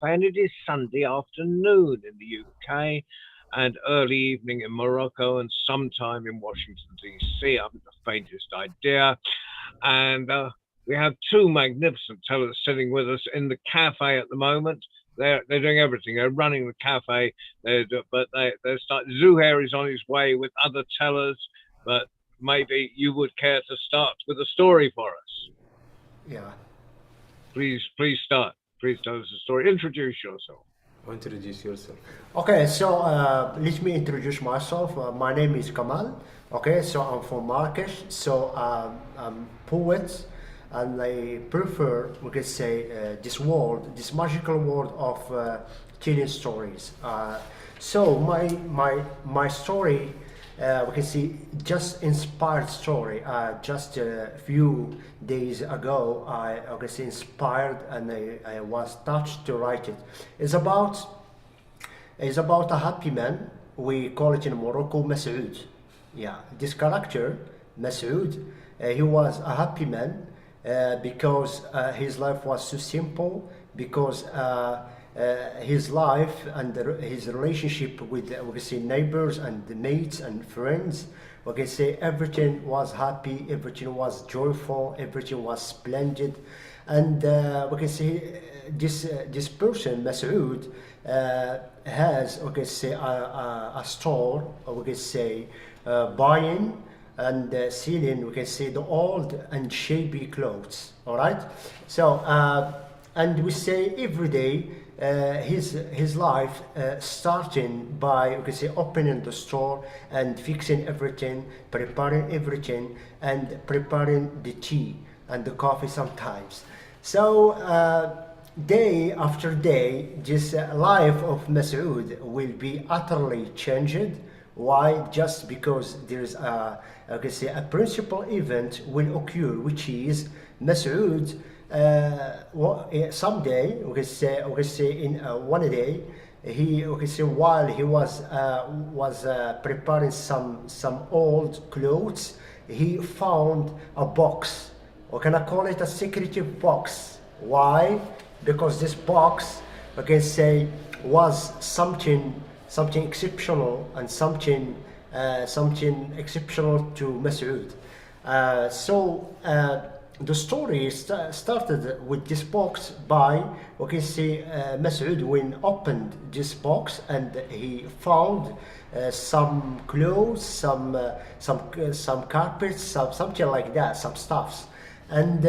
and it is Sunday afternoon in the UK and early evening in Morocco and sometime in Washington, D.C. I haven't the faintest idea. And we have two magnificent tellers sitting with us in the cafe at the moment. They're doing everything. They're running the cafe. They're starting. Zouhair is on his way with other tellers, but maybe you would care to start with a story for us. Yeah, Please start. Please tell us a story. Introduce yourself. Introduce yourself. okay, so let me introduce myself. My name is Kamal. Okay, so I'm from Marrakesh. So I'm poet, and I prefer, we can say, this world, this magical world of telling stories. So my story, we can see, just inspired story. Just a few days ago, I can say inspired, and I was touched to write it. It's about is about a happy man. We call it in Morocco Masoud. Yeah, this character, Masoud, he was a happy man because his life was so simple, because his life and his relationship with, we can say, neighbors and mates and friends, we can say everything was happy, everything was joyful, everything was splendid. And we can say this person, Masoud, has, we can say, a store, or we can say, buying and selling, we can say, the old and shabby clothes. All right. So and we say every day his life starting by, we can say, opening the store and fixing everything, preparing everything, and preparing the tea and the coffee sometimes. So day after day, this life of Masoud will be utterly changed. Why? Just because there is a, I can say, a principal event will occur, which is Masoud. Someday, we can say in one day, we can say, while he was preparing some old clothes, he found a box, or can I call it a secretive box? Why? Because this box, I can say, was something exceptional, and something exceptional to Masoud. The story started with this box by, we can say, Masoud, when opened this box, and he found some clothes, some carpets, something like that, some stuffs. And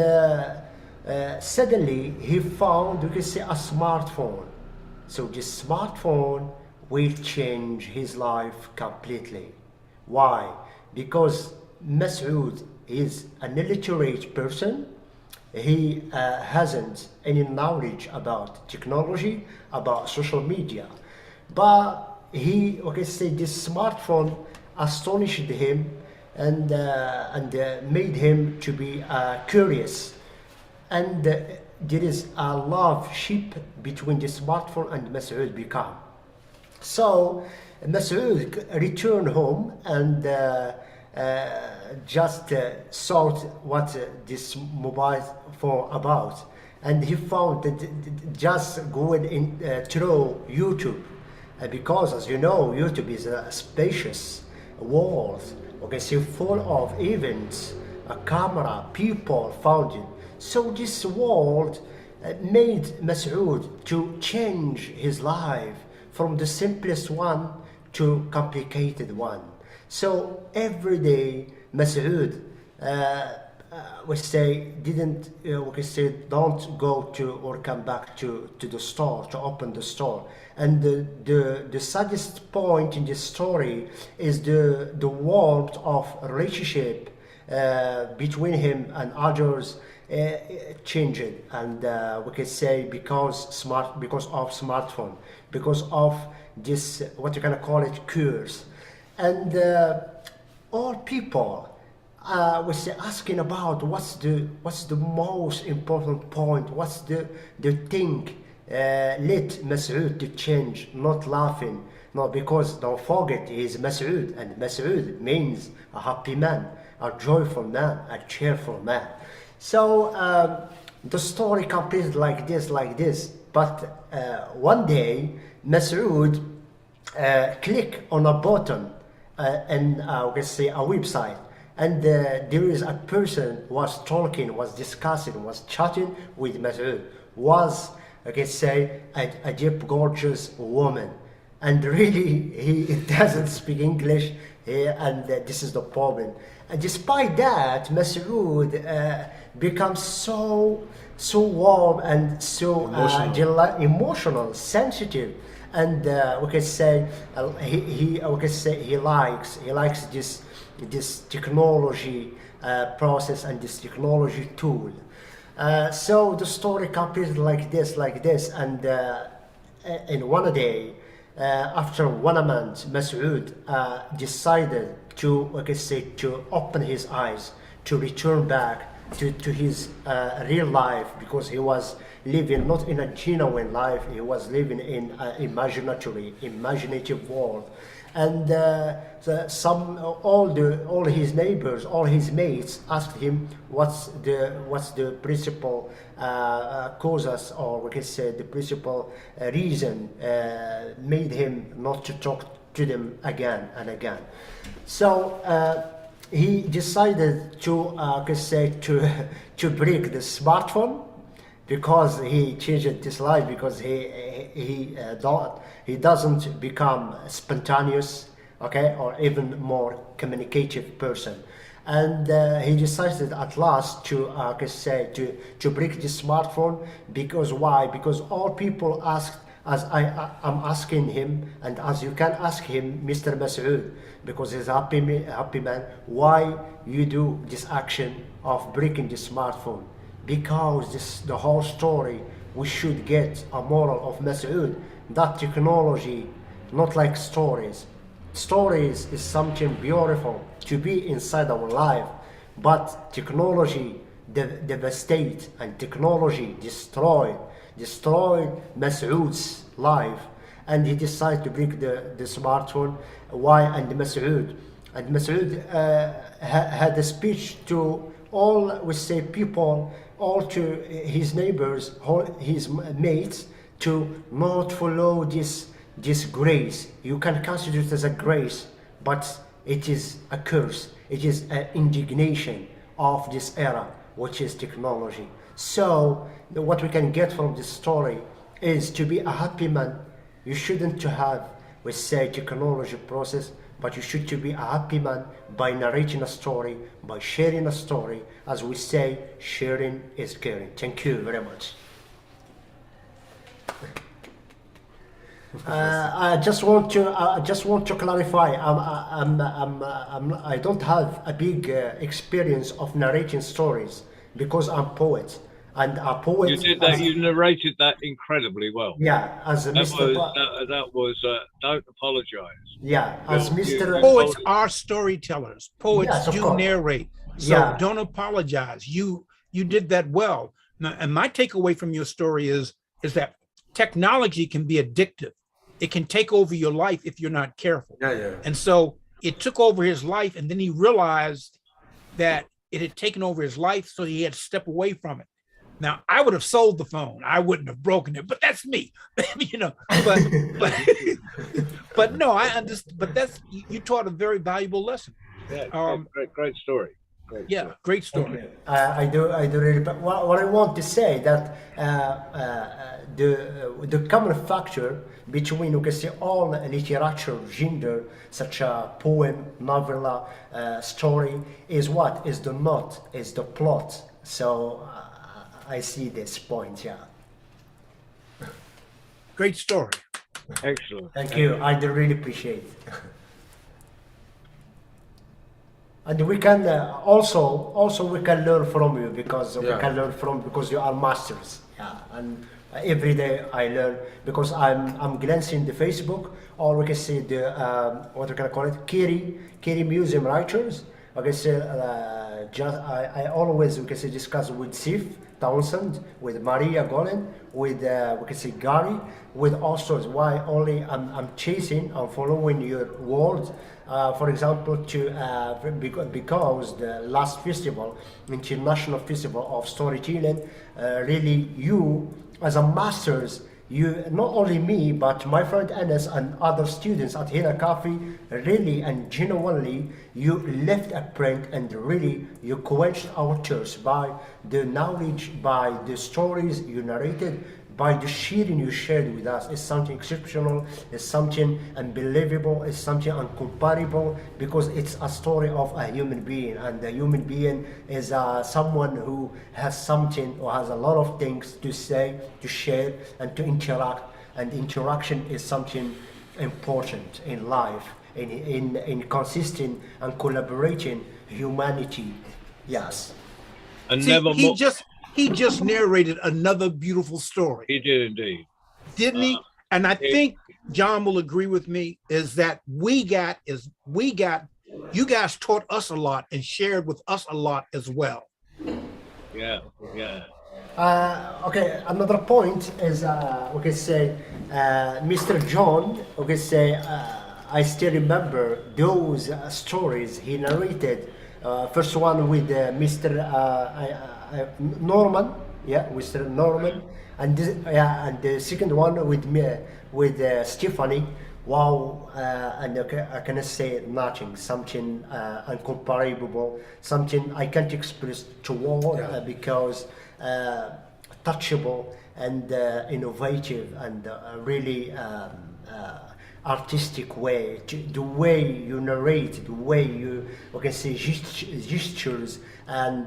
suddenly he found, we can say, a smartphone. So this smartphone will change his life completely. Why? Because Masoud is an illiterate person. He hasn't any knowledge about technology, about social media. But he, okay, say, this smartphone astonished him, and made him to be curious. And there is a love ship between the smartphone and Masoud become. So Masoud returned home, and just thought what this mobile phone about, and he found that just going in through YouTube, because, as you know, YouTube is a spacious world, okay, so full of events, a camera, people found it. So this world made Masoud to change his life from the simplest one to complicated one. So every day Masoud, we say, didn't, we can say, don't go to or come back to the store, to open the store. And the saddest point in this story is the warmth of relationship between him and others changed. And we can say, because of smartphone, because of this, what you can call it, cures. And all people was asking about what's the most important point, what's the thing led Masoud to change, not laughing. No, because don't forget, he is Masoud, and Masoud means a happy man, a joyful man, a cheerful man. So the story completed like this, like this. But one day, Masood click on a button and we can say a website, and there is a person was talking, was discussing, was chatting with Masood, was I can say a deep gorgeous woman, and really he doesn't speak English, and this is the problem. And despite that, Masood becomes so warm and so emotional, sensitive, and we can say we can say he likes this technology process and this technology tool. So the story completed like this, and in one day, after 1 month, Masood decided to, like I say, to open his eyes, to return back to his real life, because he was living not in a genuine life, he was living in an imaginative world. And all his neighbors, all his mates asked him what's the principal causes, or we can say the principal reason made him not to talk to them again and again. So he decided to can say to break the smartphone, because he changed his life, because he doesn't become spontaneous, okay, or even more communicative person. And he decided at last to can say to break the smartphone, because why? Because all people asked, as I'm asking him, and as you can ask him, Mr. Masood, because he's a happy man, why you do this action of breaking the smartphone? Because the whole story, we should get a moral of Masood, that technology, not like stories. Stories is something beautiful to be inside our life, but technology devastate, and technology destroyed Masood's life, and he decided to break the smartphone. Why? And Masood had a speech to all, we say, people, all to his neighbors, all his mates, to not follow this grace. You can consider it as a grace, but it is a curse. It is an indignation of this era, which is technology. So what we can get from this story is to be a happy man. You shouldn't to have, we say, technology process, but you should to be a happy man by narrating a story, by sharing a story. As we say, sharing is caring. Thank you very much. I just want to clarify. I don't have a big experience of narrating stories, because I'm poet, and a poet. You did that. You narrated that incredibly well. Yeah, as That Mr. that was. Don't apologise. Yeah, as Mr. Poets are storytellers. Poets Yes, of do course. narrate. So Yeah. don't apologize. You did that well. Now, and my takeaway from your story is that technology can be addictive. It can take over your life if you're not careful. Yeah. And so it took over his life, and then he realized that it had taken over his life, so he had to step away from it. Now, I would have sold the phone. I wouldn't have broken it, but that's me, but but no, I understand. But you taught a very valuable lesson. Yeah, great story. Great story. I do really. But what I want to say that the common factor between, you can say, all literature gender, such a poem, novella, story, is what is the knot, is the plot. So I see this point. Yeah. Great story. Excellent. Thank you. I do really appreciate it. And we can also we can learn from you, because we can learn from, because you are masters. Yeah. And every day I learn, because I'm glancing the Facebook, or we can see the what we can call it, Kiri Museum writers. Okay, so I always, we can say, discuss with Sif Townsend, with Maria Golen, with we can say Gary, with all sorts. Why only I'm following your words. For example, because the last festival, International Festival of Storytelling, really you as a master's, you not only me but my friend Anas and other students at Hina Coffee really and genuinely you left a print and really you quenched our thirst by the knowledge, by the stories you narrated, by the sharing you shared with us. Is something exceptional, is something unbelievable, is something uncomparable because it's a story of a human being, and the human being is someone who has something or has a lot of things to say, to share, and to interact. And interaction is something important in life, in consistent and collaborating humanity. Yes. And See, never more. he just narrated another beautiful story, He did indeed. didn't he? And I It, think John will agree with me is that we got you guys taught us a lot and shared with us a lot as well. yeah, yeah. Okay, another point is we can say Mr. John. We can say I still remember those stories he narrated. First one with Mr. Norman, yeah, Mr. Norman, and yeah, and the second one with me with Stephanie. Wow, and okay, I cannot say nothing, something uncomparable, something I can't express to word because touchable and innovative and really artistic way. The way you narrate, the way you we can say gestures and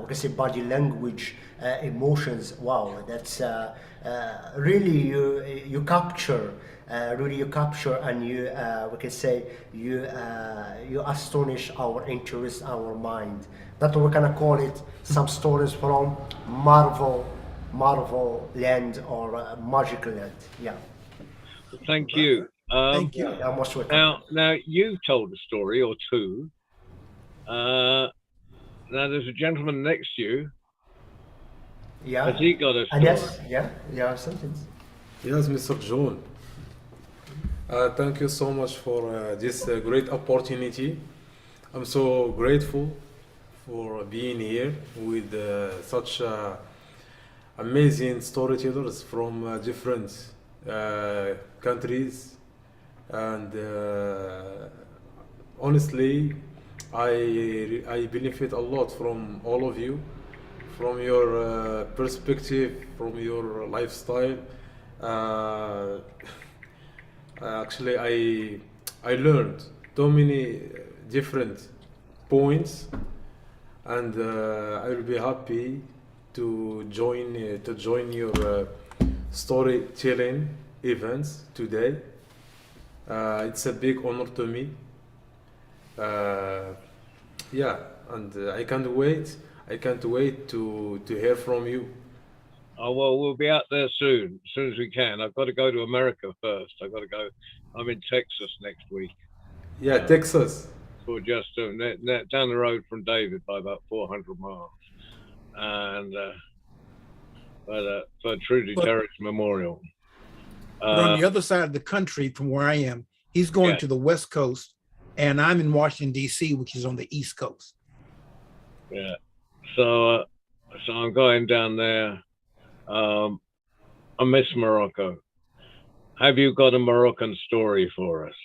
we can say body language, emotions. Wow, that's really you capture. Really, you capture and you we can say you astonish our interest, our mind. That's what we're gonna call it. Some stories from Marvel land or magical land. Yeah, Thank you. Thank you. yeah, most welcome. Now you told a story or two. Uh, Now there's a gentleman next to you. Has Yeah, he got a and story? yes, yeah, yeah, something. Yes, Mr. John. Thank you so much for this great opportunity. I'm so grateful for being here with such amazing storytellers from different countries. And honestly, I benefit a lot from all of you, from your perspective, from your lifestyle. Uh, Actually, I learned so many different points, and I will be happy to join your storytelling events today. It's a big honor to me. Uh, yeah, and I can't wait. I can't wait to hear from you. Oh well, we'll be out there as soon as we can. I've got to go to America first. I've got to go. I'm in Texas next week. Yeah, Uh, Texas. for just down the road from David by about 400 miles, and for Trudy But Terrace Memorial. but on Uh, the other side of the country from where I am, he's going yeah, to the West Coast, and I'm in Washington D.C., which is on the East Coast. yeah. So so I'm going down there. Um, I miss Morocco. Have you got a Moroccan story for us?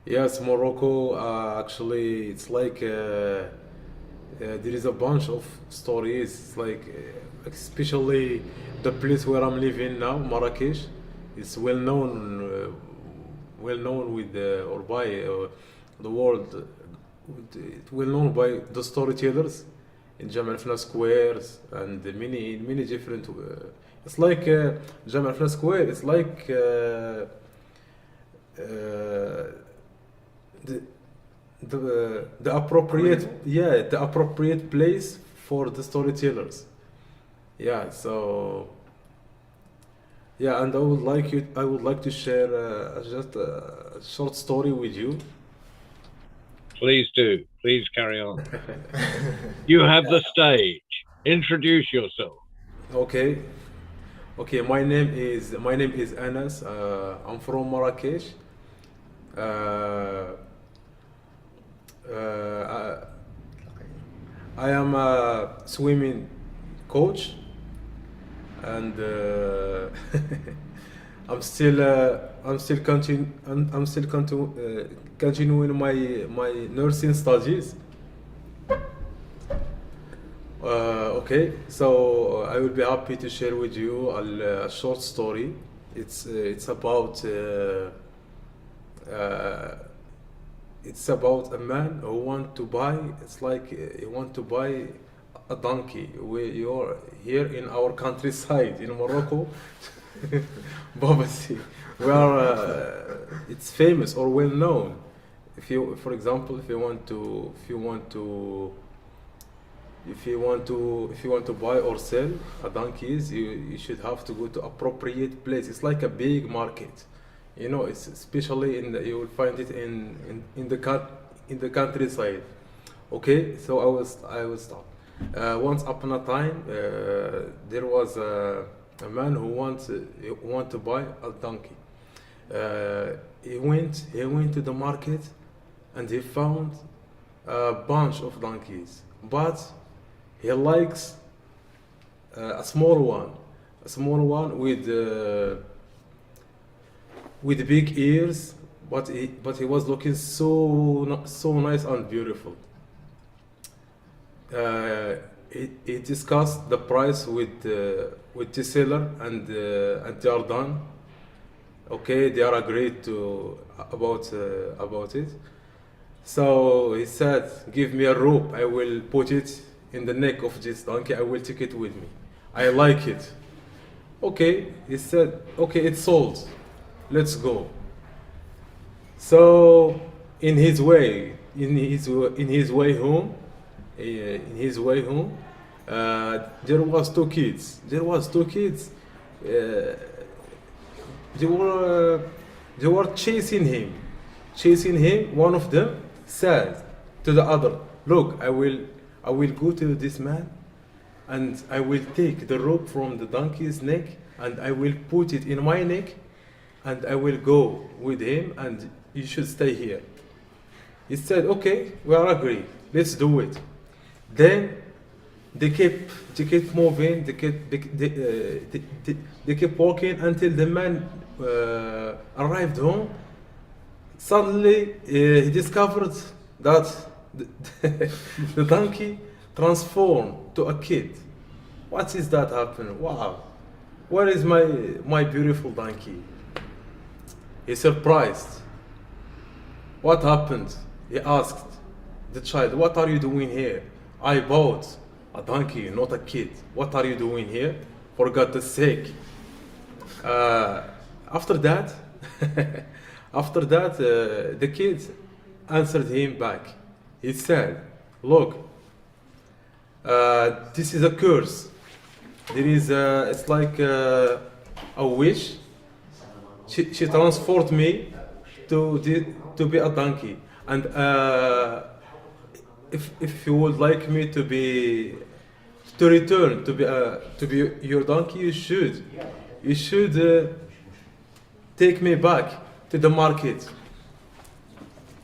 Yes, Morocco. Actually, it's like there is a bunch of stories. It's like, especially the place where I'm living now, Marrakesh. It's well known with or by the world. It's well known by the storytellers in Jam al Fna squares and many different. It's like Jam al Fna square. It's like. The, the appropriate, yeah, the appropriate place for the storytellers. Yeah, so yeah, and I would like to share just a short story with you. Please do. Please carry on. You have the stage. Introduce yourself. Okay. Okay, my name is Anas. I'm from Marrakesh. uh, I am swimming coach, and I'm still continuing my nursing studies. Okay, so I will be happy to share with you a short story. It's about uh, it's about a man who want to buy. It's like he want to buy a donkey. You're here in our countryside in Morocco, Babasi. We are. It's famous or well known. If you, for example, if you want to buy or sell a donkeys, you should have to go to appropriate place. It's like a big market, you know. It's especially you will find it in the countryside. Okay, so I was start. Once upon a time, there was a man who want to buy a donkey. He went to the market, and he found a bunch of donkeys, but he likes a small one with big ears, but he was looking so nice and beautiful. He discussed the price with the seller, and they are done. Okay, they are agreed to about it. So he said, "Give me a rope. I will put it in the neck of this donkey. I will take it with me. I like it." Okay, he said, "Okay, it's sold. Let's go." So in his way home, there was two kids. There was two kids. Uh, they were they were chasing him. One of them said to the other, "Look, I will go to this man, and I will take the rope from the donkey's neck, and I will put it in my neck, and I will go with him, and you should stay here." He said, "Okay, we are agreed. Let's do it." Then they kept moving. They kept walking until the man arrived home. Suddenly, he discovered that the, the donkey transformed to a kid. What is that happening? Wow, where is my beautiful donkey? He surprised. What happened? He asked the child, "What are you doing here? I bought a donkey, not a kid. What are you doing here? For God's sake." Uh, after that, the kid answered him back. He said, "Look, this is a curse. It's like a wish. She transformed me to be a donkey, and if you would like me to return to be your donkey, you should take me back to the market."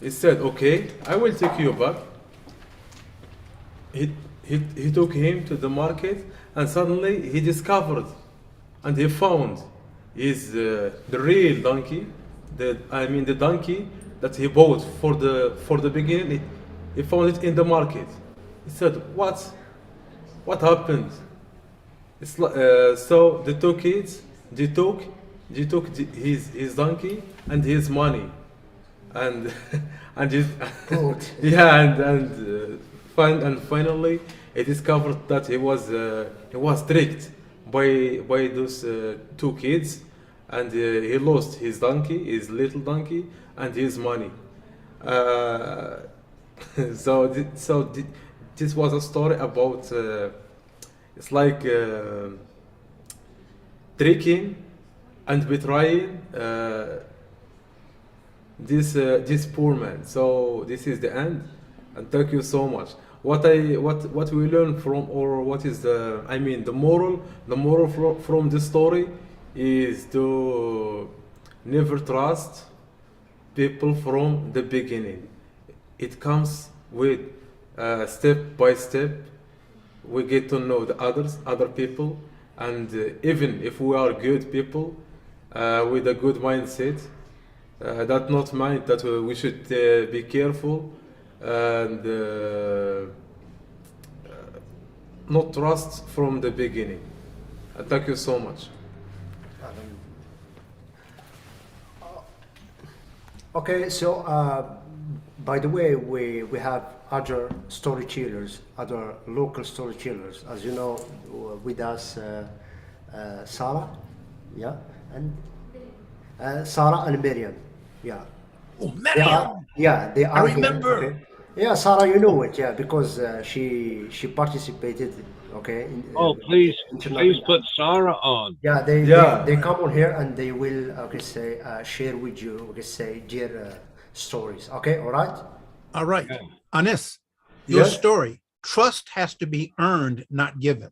He said, "Okay, I will take you back." He took him to the market, and suddenly he discovered and he found the real donkey, the donkey that he bought for the beginning. He found it in the market. He said, What happened?" So the two kids, his donkey and his money, and and his Good. yeah, and finally he discovered that he was tricked by those two kids, and he lost his donkey, his little donkey, and his money. Uh, this was a story about it's like tricking and betraying this poor man. So this is the end, and thank you so much. What we learn from, or what is the moral from this story is to never trust people from the beginning. It comes with step by step we get to know the other people, and even if we are good people with a good mindset, that not mind that we should be careful and not trust from the beginning. Thank you so much. Okay, so by the way, we have other storytellers, other local storytellers, as you know, with us, Sarah, yeah, and Sarah and Miriam, yeah. Oh, They are, Miriam, yeah, they I are here. remember. Okay. Yeah, Sarah, you know it, yeah, because she participated, okay, in, Oh, please, please internationally. put Sarah on. Yeah, Yeah, they come on here and they will, okay, say, share with you, okay, say, their stories. Okay, all right? All right, Yeah. Anis, your yes, story. Trust has to be earned, not given.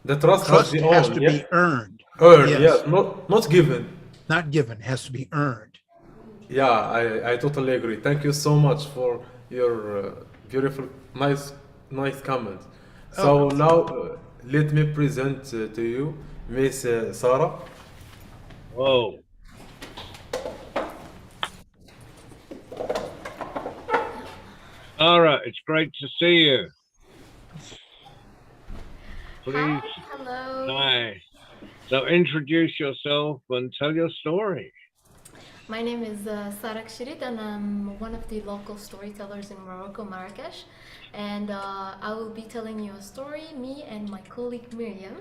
the trust has Trust been has on. to Yeah, be earned. earned. Yes, Yes, not given. not given, has to be earned. Yeah, I totally agree. Thank you so much for your beautiful, nice comment. Oh, So now let me present to you Miss Sarah. Whoa. Sarah, it's great to see you. Hi, Please, hello. hi. So introduce yourself and tell your story. My name is Sara Kshirit, and I'm one of the local storytellers in Morocco, Marrakesh. And I will be telling you a story, me and my colleague Miriam,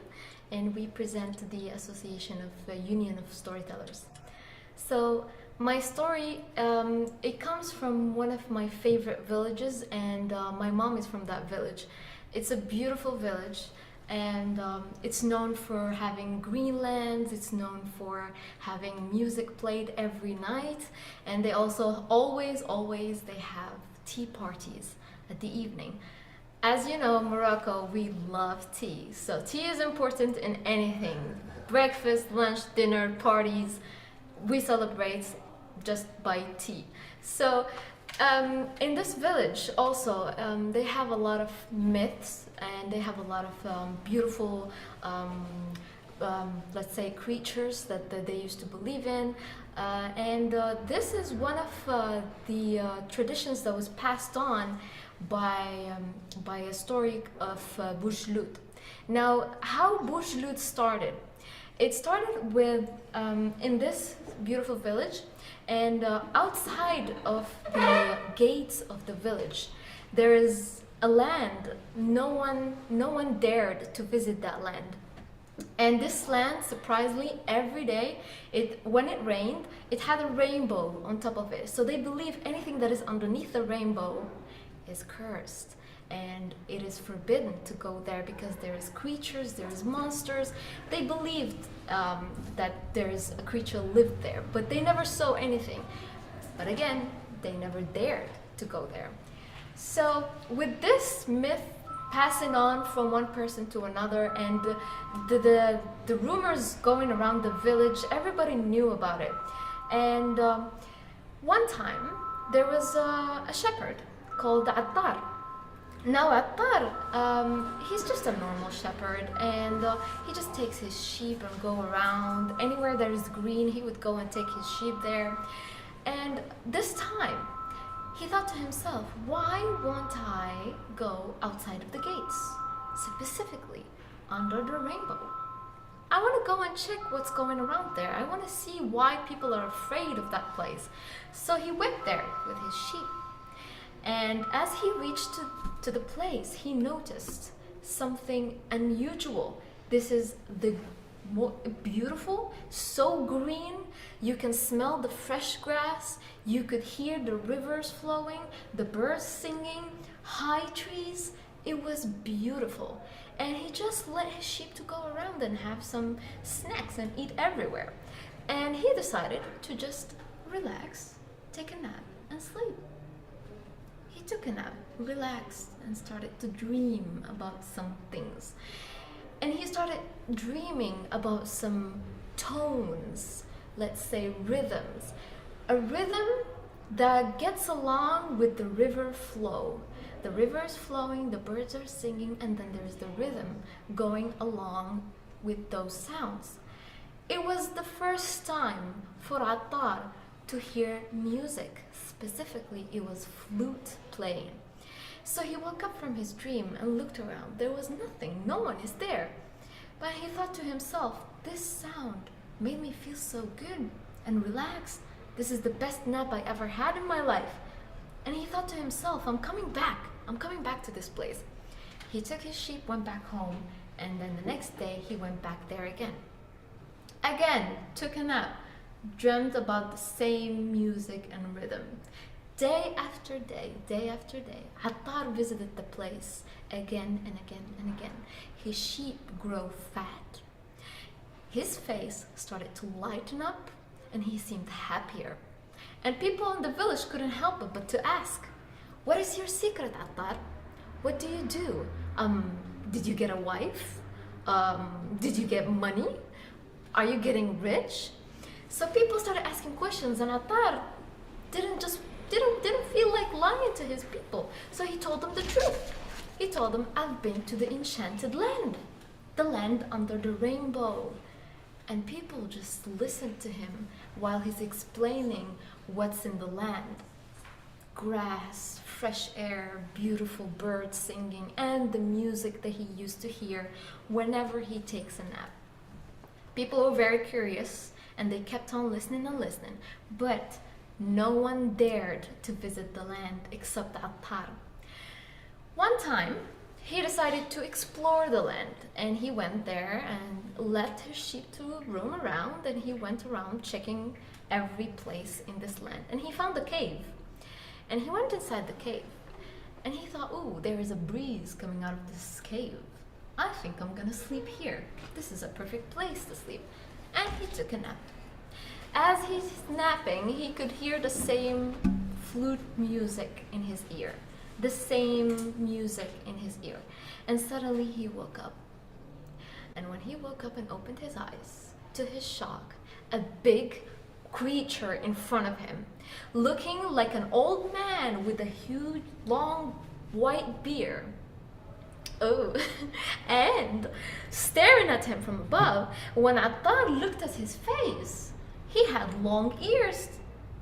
and we present the Association of Union of Storytellers. So my story, it comes from one of my favorite villages, and my mom is from that village. It's a beautiful village, and it's known for having green lands. It's known for having music played every night, and they also always they have tea parties at the evening. As you know, Morocco, we love tea. So tea is important in anything. Breakfast, lunch, dinner, parties, we celebrate just by tea. So in this village also, they have a lot of myths, and they have a lot of beautiful, let's say, creatures that they used to believe in. And this is one of the traditions that was passed on by a story of Boujloud. Now, how Boujloud started? It started with in this beautiful village, and outside of the gates of the village, there is a land. No one dared to visit that land. And this land, surprisingly, every day, when it rained, it had a rainbow on top of it. So they believe anything that is underneath the rainbow is cursed, and it is forbidden to go there because there is creatures, there is monsters. They believed that there is a creature lived there, but they never saw anything. But again, they never dared to go there. So with this myth passing on from one person to another, and the rumors going around the village, everybody knew about it. And one time there was a shepherd called Attar. Now Attar, he's just a normal shepherd, and he just takes his sheep and go around. Anywhere there is green, he would go and take his sheep there. And this time, he thought to himself, why won't I go outside of the gates? Specifically, under the rainbow. I want to go and check what's going around there. I want to see why people are afraid of that place. So he went there with his sheep. And as he reached to the place, he noticed something unusual. This is the beautiful, so green. You can smell the fresh grass. You could hear the rivers flowing, the birds singing, high trees. It was beautiful. And he just let his sheep to go around and have some snacks and eat everywhere. And he decided to just relax, take a nap, and sleep. He took a nap, relaxed, and started to dream about some things. And he started dreaming about some tones, let's say rhythms. A rhythm that gets along with the river flow. The river is flowing, the birds are singing, and then there's the rhythm going along with those sounds. It was the first time for Attar to hear music. Specifically, it was flute playing. So he woke up from his dream and looked around. There was nothing, no one is there. But he thought to himself, this sound made me feel so good and relaxed. This is the best nap I ever had in my life. And he thought to himself, I'm coming back to this place. He took his sheep, went back home, and then the next day he went back there again. Again, took a nap, dreamt about the same music and rhythm. Day after day, Attar visited the place again and again and again. His sheep grew fat. His face started to lighten up and he seemed happier. And people in the village couldn't help it but to ask, what is your secret, Attar? What do you do? Did you get a wife? Did you get money? Are you getting rich? So people started asking questions and Attar didn't feel like lying to his people. So he told them the truth. He told them, I've been to the enchanted land, the land under the rainbow. And people just listened to him while he's explaining what's in the land. Grass, fresh air, beautiful birds singing, and the music that he used to hear whenever he takes a nap. People were very curious and they kept on listening and listening, but no one dared to visit the land except Attar. One time, he decided to explore the land and he went there and left his sheep to roam around and he went around checking every place in this land and he found a cave and he went inside the cave and he thought, ooh, there is a breeze coming out of this cave. I think I'm gonna sleep here. This is a perfect place to sleep. And he took a nap. As he's napping, he could hear the same flute music in his ear. The same music in his ear. And suddenly he woke up. And when he woke up and opened his eyes, to his shock, a big creature in front of him, looking like an old man with a huge, long, white beard. Oh, and staring at him from above, when Attar looked at his face, he had long ears,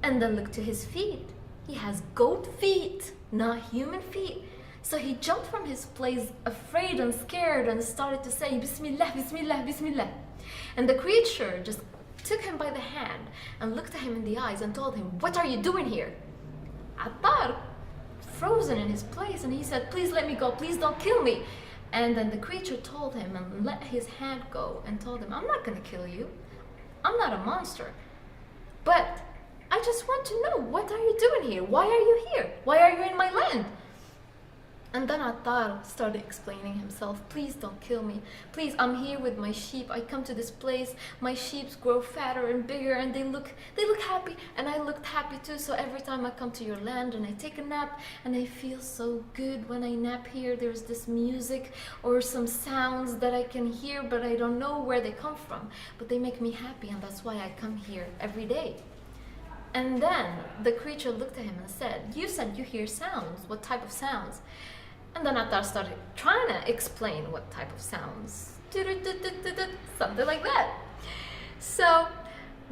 and then looked to his feet. He has goat feet, not human feet. So he jumped from his place, afraid and scared, and started to say, Bismillah, Bismillah, Bismillah. And the creature just took him by the hand and looked at him in the eyes and told him, what are you doing here? Attar, frozen in his place, and he said, please let me go, please don't kill me. And then the creature told him and let his hand go and told him, I'm not gonna kill you. I'm not a monster. But I just want to know, what are you doing here? Why are you here? Why are you in my land? And then Attar started explaining himself, please don't kill me. Please, I'm here with my sheep. I come to this place, my sheep grow fatter and bigger and they look happy and I looked happy too. So every time I come to your land and I take a nap and I feel so good when I nap here, there's this music or some sounds that I can hear, but I don't know where they come from. But they make me happy and that's why I come here every day. And then the creature looked at him and said you hear sounds. What type of sounds? And then Attar started trying to explain what type of sounds. Something like that. So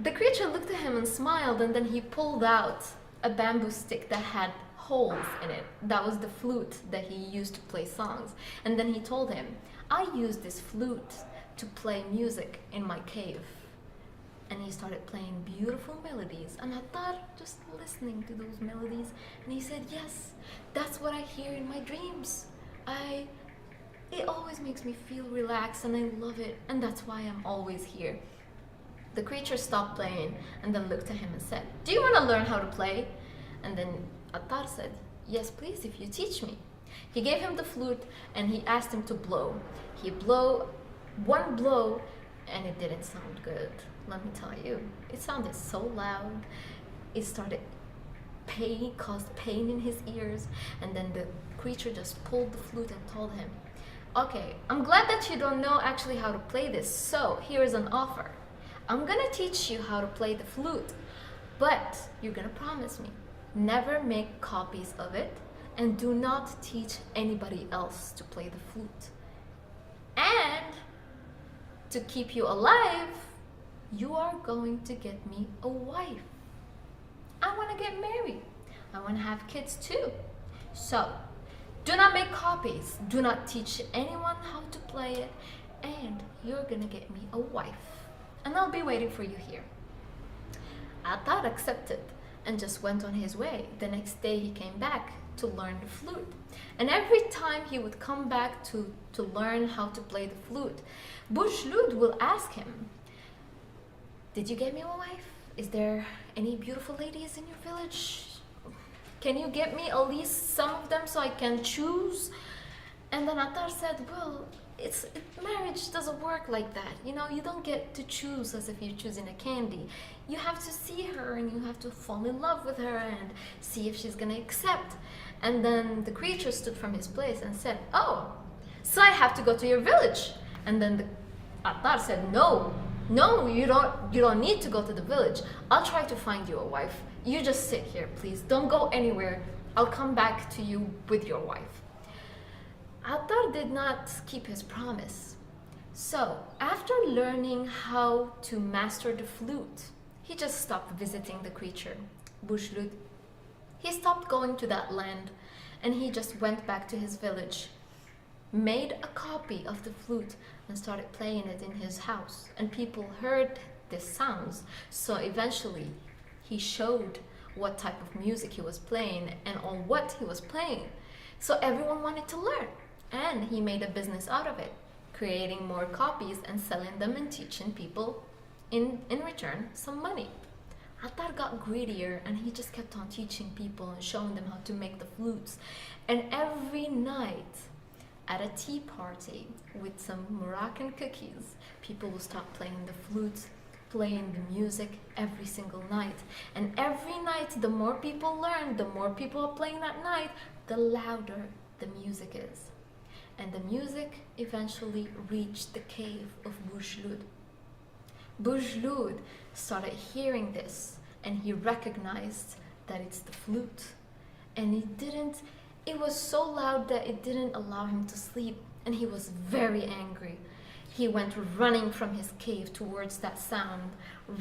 the creature looked at him and smiled, and then he pulled out a bamboo stick that had holes in it. That was the flute that he used to play songs. And then he told him, I use this flute to play music in my cave. And he started playing beautiful melodies, and Attar just listening to those melodies, and he said, yes, that's what I hear in my dreams. It always makes me feel relaxed and I love it, and that's why I'm always here. The creature stopped playing and then looked at him and said, do you want to learn how to play? And then Attar said, yes, please, if you teach me. He gave him the flute and he asked him to blow. He blew one blow and it didn't sound good. Let me tell you, it sounded so loud. It started caused pain in his ears, and then the creature just pulled the flute and told him, okay, I'm glad that you don't know actually how to play this, so here is an offer. I'm gonna teach you how to play the flute, but you're gonna promise me never make copies of it and do not teach anybody else to play the flute. And to keep you alive, you are going to get me a wife. I want to get married. I want to have kids too. So, do not make copies. Do not teach anyone how to play it. And you're going to get me a wife. And I'll be waiting for you here. Attar accepted and just went on his way. The next day he came back to learn the flute. And every time he would come back to learn how to play the flute, Bujlud will ask him, did you get me a wife? Is there any beautiful ladies in your village? Can you get me at least some of them so I can choose? And then Attar said, well, marriage doesn't work like that. You know, you don't get to choose as if you're choosing a candy. You have to see her and you have to fall in love with her and see if she's gonna accept. And then the creature stood from his place and said, oh, so I have to go to your village. And then Attar said, no, you don't need to go to the village. I'll try to find you a wife. You just sit here, please. Don't go anywhere. I'll come back to you with your wife. Attar did not keep his promise. So, after learning how to master the flute, he just stopped visiting the creature, Bujlud. He stopped going to that land and he just went back to his village, made a copy of the flute and started playing it in his house. And people heard the sounds. So eventually he showed what type of music he was playing and on what he was playing. So everyone wanted to learn. And he made a business out of it, creating more copies and selling them and teaching people in return some money. Attar got greedier and he just kept on teaching people and showing them how to make the flutes. And every night at a tea party with some Moroccan cookies, people will start playing the flutes, playing the music every single night. And every night, the more people learn, the more people are playing at night, the louder the music is. And the music eventually reached the cave of Bujlud. Bujlud started hearing this and he recognized that it's the flute. And it was so loud that it didn't allow him to sleep and he was very angry. He went running from his cave towards that sound,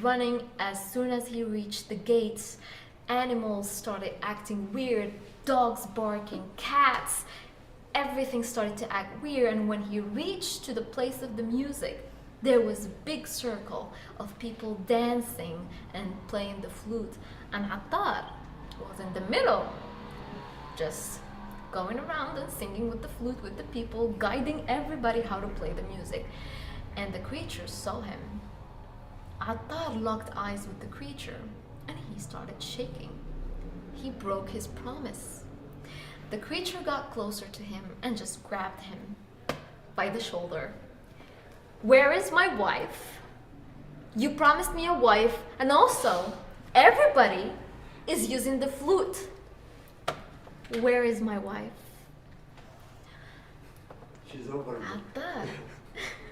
running. As soon as he reached the gates, animals started acting weird, dogs barking, cats, everything started to act weird. And when he reached to the place of the music, there was a big circle of people dancing and playing the flute. And Attar was in the middle, just going around and singing with the flute with the people, guiding everybody how to play the music. And the creature saw him. Attar locked eyes with the creature and he started shaking. He broke his promise. The creature got closer to him and just grabbed him by the shoulder. Where is my wife? You promised me a wife, and also everybody is using the flute. Where is my wife? She's over me. Attar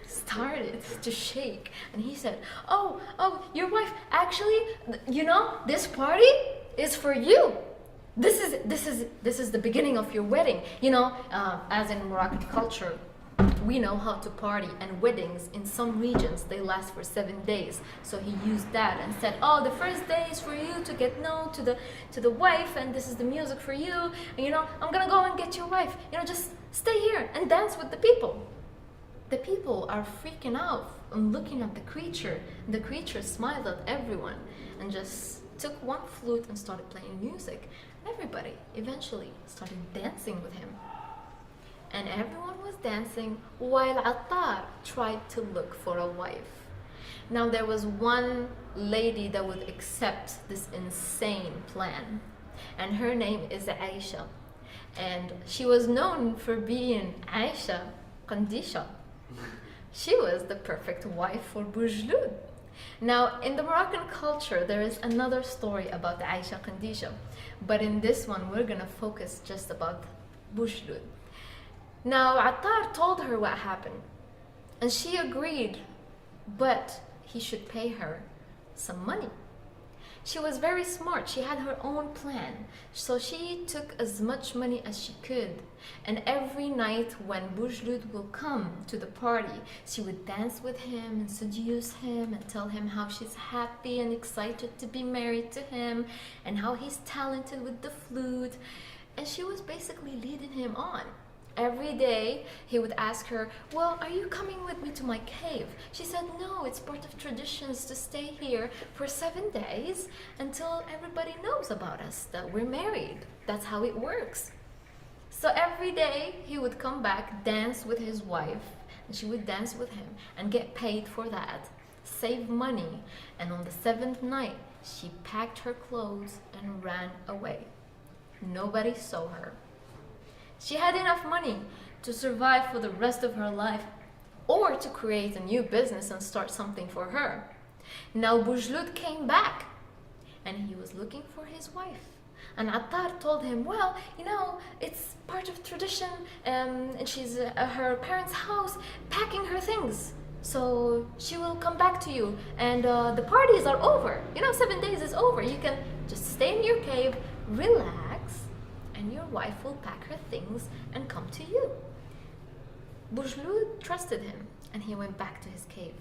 started to shake and he said, oh, your wife, actually, you know, this party is for you. This is the beginning of your wedding. You know, as in Moroccan culture, we know how to party, and weddings in some regions, they last for 7 days. So he used that and said, oh, the first day is for you to get known to the wife, and this is the music for you. And you know, I'm gonna go and get your wife. You know, just stay here and dance with the people. The people are freaking out and looking at the creature. The creature smiled at everyone and just took one flute and started playing music. Everybody eventually started dancing with him. And everyone was dancing while Attar tried to look for a wife. Now there was one lady that would accept this insane plan, and her name is Aisha. And she was known for being Aisha Qandisha. She was the perfect wife for Bujlud. Now, in the Moroccan culture, there is another story about Aisha Qandisha, but in this one, we're gonna focus just about Bujlud. Now, Attar told her what happened, and she agreed, but he should pay her some money. She was very smart. She had her own plan. So she took as much money as she could. And every night when Bujlud will come to the party, she would dance with him and seduce him and tell him how she's happy and excited to be married to him and how he's talented with the flute. And she was basically leading him on. Every day he would ask her, well, are you coming with me to my cave? She said, no, it's part of traditions to stay here for 7 days until everybody knows about us, that we're married. That's how it works. So every day he would come back, dance with his wife, and she would dance with him and get paid for that, save money. And on the 7th night, she packed her clothes and ran away. Nobody saw her. She had enough money to survive for the rest of her life or to create a new business and start something for her. Now Bujlud came back and he was looking for his wife. And Attar told him, well, it's part of tradition and she's at her parents' house packing her things. So she will come back to you and the parties are over. 7 days is over. You can just stay in your cave, relax, and your wife will pack her things and come to you. Bujlud trusted him and he went back to his cave.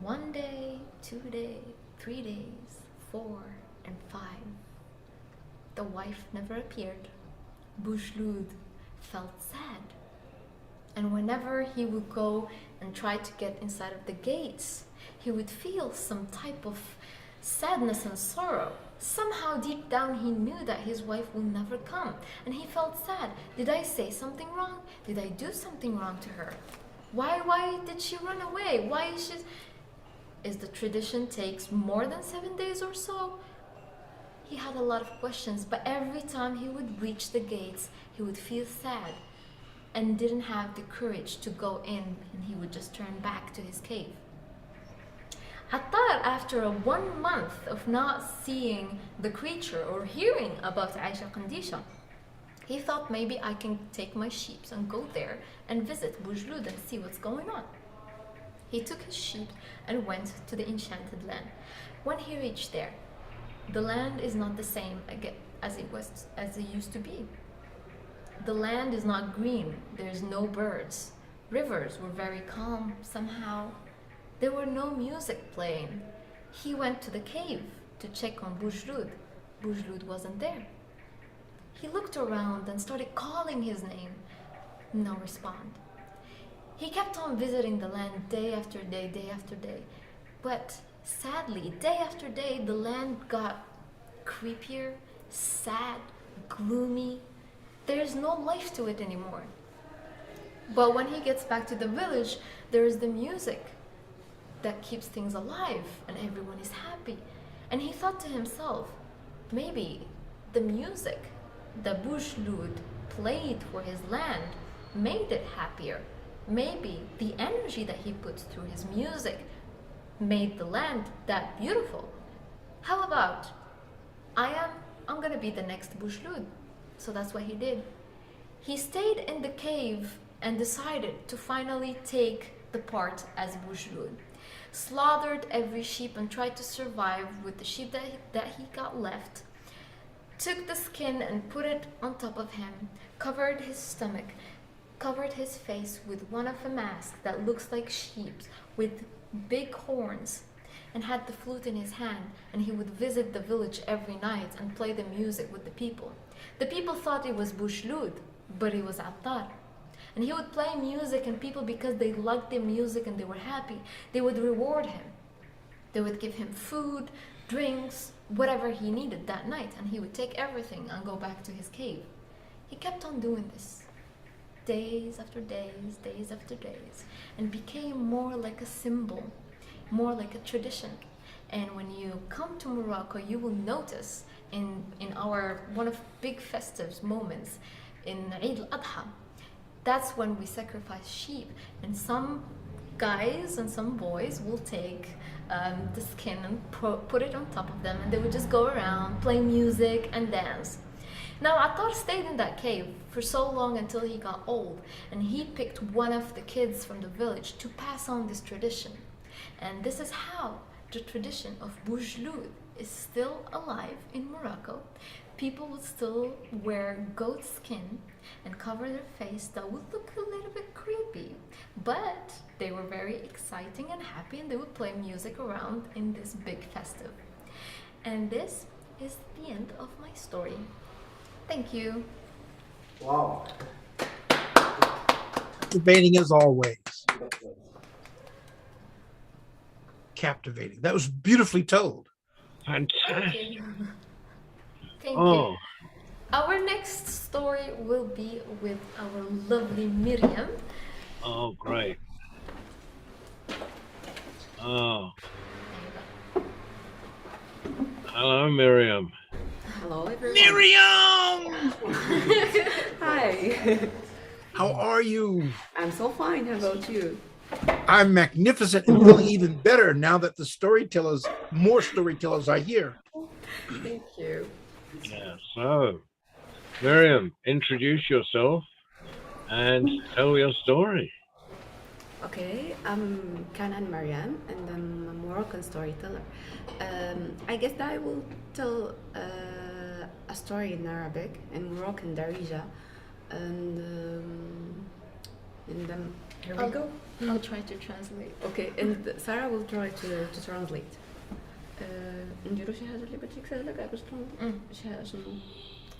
1 day, 2 days, 3 days, 4 and 5. The wife never appeared. Bujlud felt sad. And whenever he would go and try to get inside of the gates, he would feel some type of sadness and sorrow. Somehow deep down he knew that his wife will never come, and he felt sad. Did I say something wrong? Did I do something wrong to her? Why did she run away? Why is the tradition takes more than 7 days or so? He had a lot of questions, but every time he would reach the gates, he would feel sad and didn't have the courage to go in, and he would just turn back to his cave. Attar, after 1 month of not seeing the creature or hearing about Aisha Qandisha, he thought maybe I can take my sheep and go there and visit Bujlud and see what's going on. He took his sheep and went to the enchanted land. When he reached there, the land is not the same again as it used to be. The land is not green. There's no birds. Rivers were very calm somehow. There were no music playing. He went to the cave to check on Bujlud. Bujlud wasn't there. He looked around and started calling his name. No response. He kept on visiting the land day after day, day after day. But sadly, day after day, the land got creepier, sad, gloomy. There's no life to it anymore. But when he gets back to the village, there is the music that keeps things alive and everyone is happy. And he thought to himself, maybe the music that Bujlud played for his land made it happier. Maybe the energy that he puts through his music made the land that beautiful. How about I'm gonna be the next Bujlud. So that's what he did. He stayed in the cave and decided to finally take the part as Bujlud. Slaughtered every sheep and tried to survive with the sheep that he got left. Took the skin and put it on top of him, covered his stomach, covered his face with one of a mask that looks like sheep's with big horns, and had the flute in his hand, and he would visit the village every night and play the music with the people. The people thought it was Bujlud, but it was Attar. And he would play music, and people, because they liked the music and they were happy, they would reward him. They would give him food, drinks, whatever he needed that night, and he would take everything and go back to his cave. He kept on doing this, days after days, days after days, and became more like a symbol, more like a tradition. And when you come to Morocco, you will notice in our one of big festive moments in Eid al-Adha, that's when we sacrifice sheep, and some guys and some boys will take the skin and put it on top of them, and they would just go around, play music and dance. Now Attar stayed in that cave for so long until he got old, and he picked one of the kids from the village to pass on this tradition. And this is how the tradition of Boujloud is still alive in Morocco. People would still wear goat skin and cover their face. That would look a little bit creepy, but they were very exciting and happy, and they would play music around in this big festive. And this is the end of my story. Thank you. Wow. Captivating as always. Captivating. That was beautifully told. Fantastic. Thank Oh, you. Our next story will be with our lovely Miriam. oh, great. Oh, hello, Miriam. Hello, everyone. Miriam! Hi. How are you? I'm so fine. How about you? I'm magnificent and feeling even better now that more storytellers are here. Thank you. Yeah, so, Miriam, introduce yourself and tell your story. Okay, I'm Kanan Mariam and I'm a Moroccan storyteller. I guess that I will tell a story in Arabic, in Moroccan Darija, and then here we go. I'll try to translate. Okay, and Sarah will try to translate. نديرو شي حاجه اللي باتلك سهله كاع باش شنو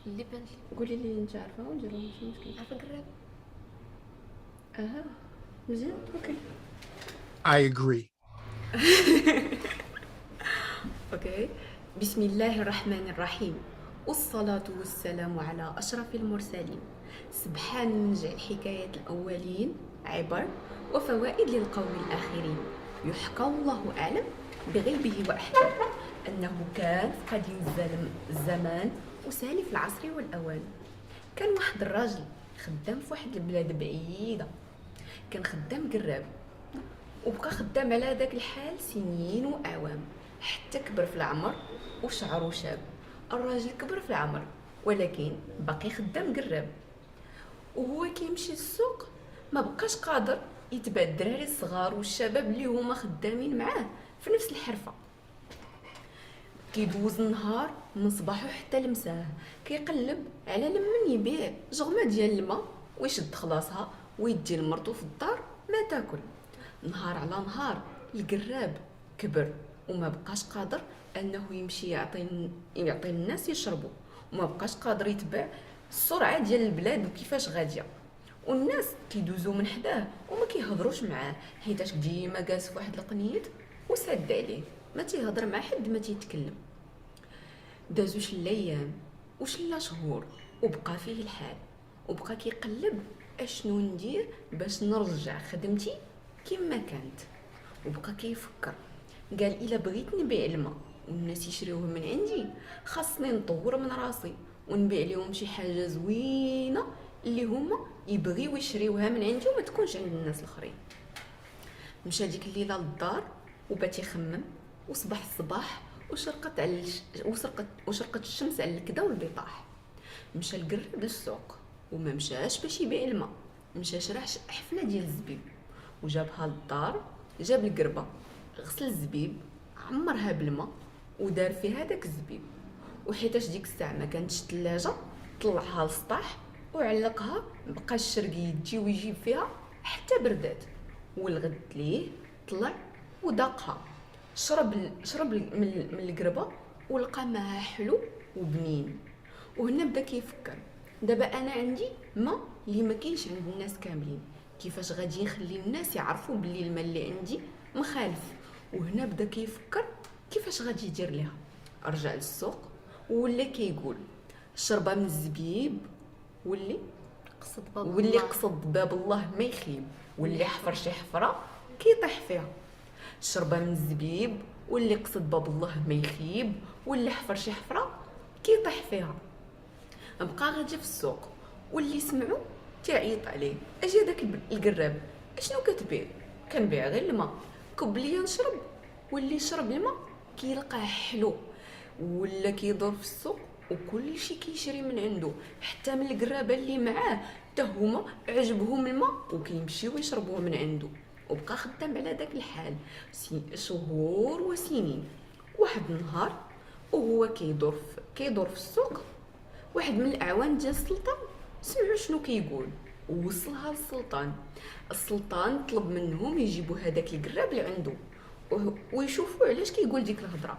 اللي بان لي قولي لي انت عارفه ونديرو ماشي مشكل. عارفه قرب. اها مزيان اوكي. I agree. اوكي. بسم الله الرحمن الرحيم والصلاة والسلام على أشرف المرسلين. سبحان من جعل حكاية الأولين عبر وفوائد للقوم الآخرين. يحكى الله أعلم بغيبه وأحلام أنه كان في قديم الزمان وسالف العصر والأوان. كان واحد الراجل خدام في واحد البلاد بعيدة، كان خدام قراب، وبقى خدام على داك الحال سنين وأعوام حتى كبر في العمر وشعره شاب. الراجل كبر في العمر ولكن باقي خدام قراب، وهو كيمشي للسوق ما بقاش قادر يتبع الدراري الصغار والشباب اللي هما خدامين معاه في نفس الحرفه. كيدوز النهار من صباحو حتى لمساه كيقلب على لمن يبيع جغمه ديال الماء ويشد خلاصها ويدي لمرتو في الدار ما تاكل. نهار على نهار القراب كبر وما بقاش قادر انه يمشي يعطي الناس يشربوا، وما بقاش قادر يتبع السرعه ديال البلاد وكيفاش غاديه، والناس كيدوزو من حداه وما كيهضروش معاه حيتاش ديما جالس في واحد القنيت وساد عليه ما تيهضر مع حد ما تيتكلم. دازو الايام وشلا شهور وبقى فيه الحال، وبقى كيقلب اشنو ندير باش نرجع خدمتي كما كانت، وبقى كيفكر قال الا بغيت نبيع الماء والناس يشريوه من عندي خاصني نطور من راسي ونبيع لهم شي حاجه زوينه اللي هما يبغيو يشريوها من عندي وما تكونش عند الناس الاخرين. مشى ديك الليله للدار وبات يخمم، وصبح الصباح وشرقت الشمس على الكدا والبطاح. مشى القرب للسوق وما مشاش باش يبيع الماء، مشى شرا حفنه ديال الزبيب وجابها للدار. جاب القربه غسل الزبيب عمرها بالماء ودار فيها داك الزبيب، وحيتاش ديك الساعه ما كانتش الثلاجه طلعها للسطح وعلقها. بقى الشرق يجي ويجيب فيها حتى بردات، والغد ليه طلع وداقها شرب من القربه ولقى ماها حلو وبنين. وهنا بدا كيفكر دابا انا عندي ما اللي ما كاينش عند الناس كاملين، كيفاش غادي نخلي الناس يعرفوا باللي الماء اللي عندي مخالف. وهنا بدا كيفكر كيفاش غادي يدير ليها. رجع للسوق ولا كيقول شربه من الزبيب واللي قصد باب الله ما يخيب، واللي حفر شي حفره كيطيح فيها. شربه من الزبيب واللي قصد باب الله ما يخيب، واللي حفر شي حفره كيطيح فيها. بقى غادي في السوق واللي سمعوا تيعيط عليه اجي داك القراب اشنو كتبيع؟ كنبيع غير الماء، كب ليا نشرب. واللي يشرب الماء كيلقاه حلو ولا كيدور في السوق وكل شيء كيشري من عنده، حتى من القرابه اللي معاه حتى هما عجبهم الماء وكيمشيو يشربوه من عنده. وبقى خدام على داك الحال شهور وسنين. واحد النهار وهو كيدور في السوق، واحد من الاعوان ديال السلطان سمعوا شنو كيقول ووصلها للسلطان. السلطان طلب منهم يجيبوا هذاك القراب اللي عنده ويشوفوا علاش كيقول ديك الهضره.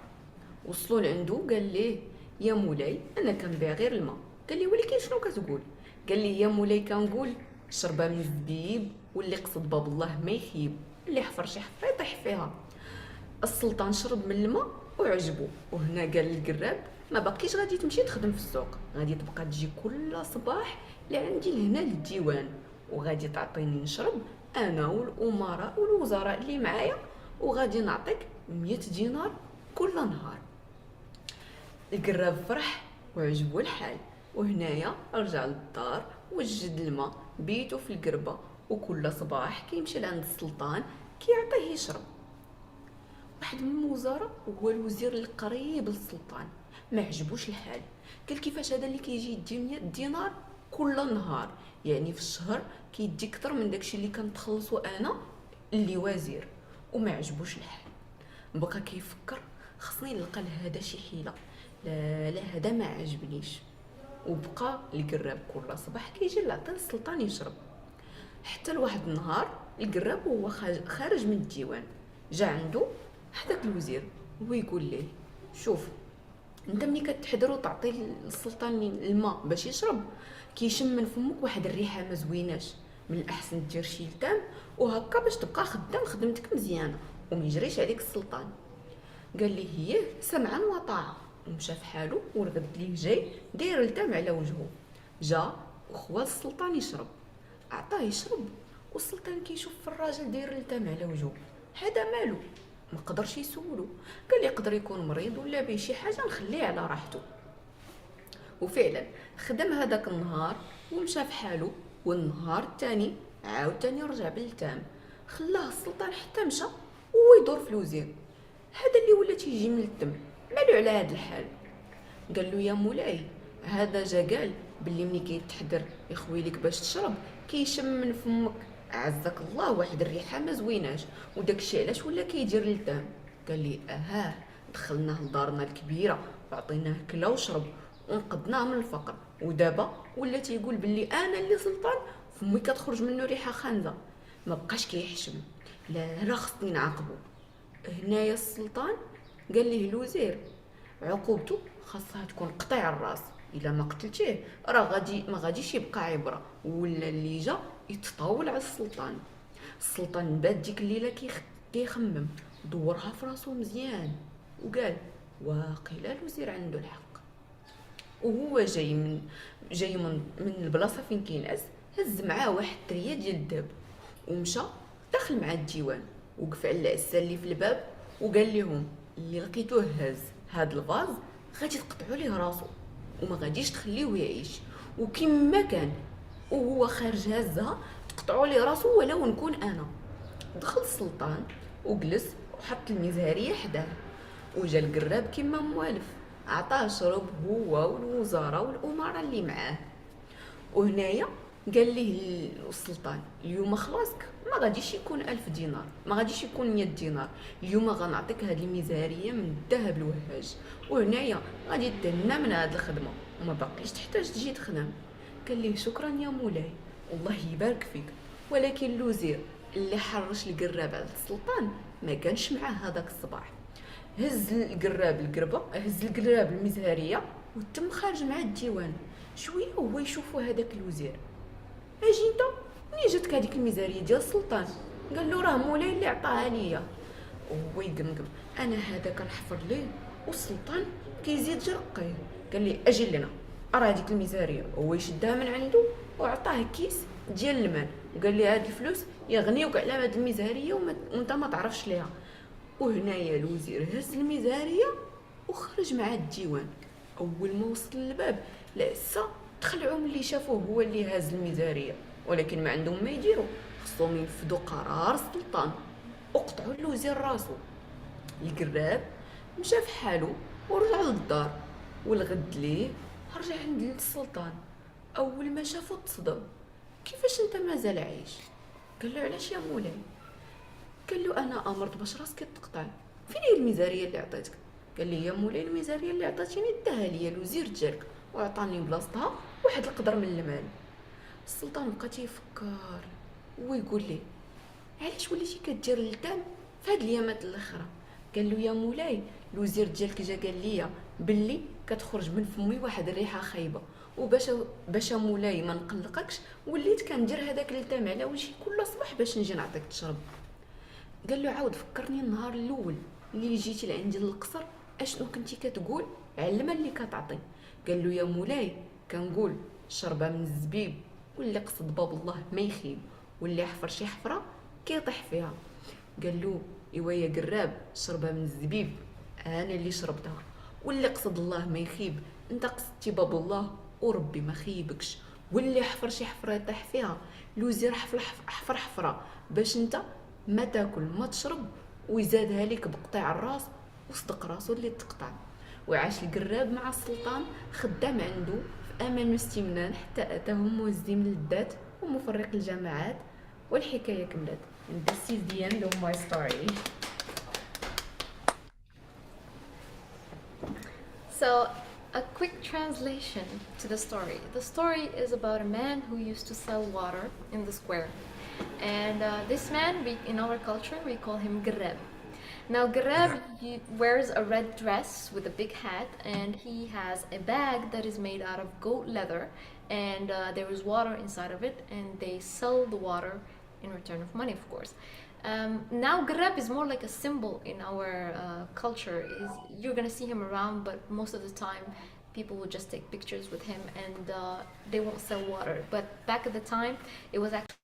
وصلوا لعندو قال ليه يا مولاي انا كنبيع غير الماء. قال لي ولكن شنو كتقول؟ قال لي يا مولاي كنقول شربه من الزبيب واللي قصد باب الله ما يخيب، اللي حفر شي حفره يطيح فيها. السلطان شرب من الماء وعجبو، وهنا قال للقراب ما باقيش غادي تمشي تخدم في السوق، غادي تبقى تجي كل صباح لعندي لهنا للديوان وغادي تعطيني نشرب انا والامراء والوزراء اللي معايا، وغادي نعطيك 100 دينار كل نهار. القراب فرح وعجبو الحال، وهنايا رجع للدار وجد الماء بيتو في القربه، وكل صباح كيمشي لعند السلطان كيعطيه يشرب. واحد من الوزراء هو الوزير القريب للسلطان ما عجبوش الحال، قال كيفاش هذا اللي كيجي يدي 100 دينار كل نهار، يعني في الشهر كيدي اكثر من داكشي اللي كنتخلصو انا اللي وزير. وما عجبوش الحال، بقى كيفكر خصني نلقى لهذا شي حيله، لا هذا ما عجبنيش. وبقى القراب كل صباح كيجي لعطي السلطان يشرب. حتى لواحد النهار القراب وهو خارج من الديوان جا عنده هذاك الوزير ويقول ليه شوف انت ملي كتحضر وتعطي للسلطان الماء باش يشرب كيشم من فمك واحد الريحه ما زويناش، من الاحسن دير شي لتام وهكا باش تبقى خدام خدمتك مزيانه وما يجريش عليك السلطان. قال لي هي سمعا وطاعه، ومشى في حاله ورغد ليه جاي داير التام على وجهه. جا وخوال السلطان يشرب، عطاه يشرب، والسلطان كيشوف في الراجل داير التام على وجهه، هذا مالو؟ ما قدرش يسولو، قال لي يقدر يكون مريض ولا بيه شي حاجه نخليه على راحته. وفعلا خدم هذاك النهار ومشى في حاله، والنهار الثاني عاوتاني رجع بالتام، خلاه السلطان حتى مشى وهو يدور في الوزير. هذا اللي ولا تيجي من الدم مالو على هذا الحال؟ قال له يا مولاي هذا جا قال باللي ملي كيتحضر يخوي لك باش تشرب كيشم من فمك عزك الله واحد الريحه ما زويناش، وداك الشيء علاش ولا كيدير للدم. قال لي دخلناه لدارنا الكبيره وعطيناه كلا وشرب ونقذناه من الفقر، ودابا ولا تيقول باللي انا اللي سلطان فمي كتخرج منه ريحه خانزه، ما بقاش كيحشم، لا خصني نعاقبه. هنايا السلطان قال ليه الوزير عقوبته خاصها تكون قطع الراس، الا ما قتلتيه راه ما غاديش يبقى عبره، ولا اللي جا يتطاول على السلطان. السلطان بات ديك الليله كيخمم دورها في راسو مزيان وقال واقيلا الوزير عنده الحق. وهو جاي من البلاصه فين كينعس هز معاه واحد التريه ديال الذهب ومشى دخل مع الديوان، وقف على العسال اللي في الباب وقال لهم اللي لقيتوه هاز هاد الفاز غادي تقطعوا ليه راسو وما غاديش تخليوه يعيش، وكما كان وهو خارج هزها تقطعوا ليه راسو ولو نكون انا. دخل السلطان وجلس وحط المزهريه حداه، وجا القراب كما موالف عطاه شرب هو والوزراء والامراء اللي معاه. وهنايا قال ليه السلطان اليوم خلاصك ما غاديش يكون 1000 دينار، ما غاديش يكون 100 دينار، اليوم غنعطيك هذه الميزاريه من الذهب الوهاج، وهنايا غادي تهنى من هذه الخدمه وما باقيش تحتاج تجي تخدم. قال ليه شكرا يا مولاي والله يبارك فيك، ولكن الوزير اللي حرش القراب على السلطان ما كانش معاه هذاك الصباح. هز القراب المزهريه وتم خارج مع الديوان. شويه وهو يشوفوا هذاك الوزير، اجي انت منين جاتك هذيك الميزاريه ديال السلطان؟ قال له راه مولاي اللي عطاها ليا. وهو يقمقم انا هذا كنحفر ليه والسلطان كيزيد جرقيه. قال لي اجي لنا راه هذيك الميزاريه. هو يشدها من عنده وعطاه كيس ديال المال وقال لي هاد الفلوس يغنيوك على هاد الميزاريه وانت ما تعرفش ليها. وهنايا الوزير هز الميزاريه وخرج مع الديوان. اول ما وصل للباب لسه تخلعوا ملي شافوه هو اللي هاز الميزاريه، ولكن ما عندهم ما يديروا، خصهم ينفذوا قرار السلطان وقطعوا الوزير راسو. القراب مشى في حاله ورجع للدار، والغد ليه رجع عند السلطان. اول ما شافو تصدم، كيفاش انت مازال عايش؟ قال له علاش يا مولاي؟ قال له انا امرت باش راسك تقطع، فين هي الميزاريه اللي عطيتك؟ قال لي يا مولاي الميزاريه اللي عطاتيني داها ليا الوزير ديالك وعطاني بلاصتها واحد القدر من المال. السلطان بقى تيفكر ويقول لي علاش وليتي كدير اللتام في هاد الايامات الاخرى؟ قال له يا مولاي الوزير ديالك جا قال لي باللي كتخرج من فمي واحد الريحه خايبه، وباش مولاي ما نقلقكش وليت كندير هذاك اللتام على وجهي كل صباح باش نجي نعطيك تشرب. قال له عاود فكرني النهار الاول اللي جيتي لعندي للقصر اشنو كنتي كتقول على الماء اللي كتعطي؟ قال له يا مولاي كنقول شربه من الزبيب واللي قصد باب الله ما يخيب، واللي حفر شي حفره كيطيح فيها. قال له ايوا يا قراب شربه من الزبيب انا اللي شربتها، واللي قصد الله ما يخيب انت قصدتي باب الله وربي ما خيبكش، واللي حفر شي حفره يطيح فيها الوزير حفر حفره باش انت ما تاكل ما تشرب ويزادها لك بقطع الراس وصدق راسو اللي تقطع. وعاش القراب مع السلطان خدام عنده في امان واستمنان حتى اتاهم موزي من اللذات ومفرق الجماعات، والحكايه كملت. And this is the end of my story. So, a quick translation to the story. The story is about a man who used to sell water in the square. And this man, in our culture, we call him Garab. Now, Garab wears a red dress with a big hat, and he has a bag that is made out of goat leather, and there is water inside of it, and they sell the water in return of money, of course. Now Garab is more like a symbol in our culture. You're gonna see him around, but most of the time people will just take pictures with him, and they won't sell water. But back at the time, it was actually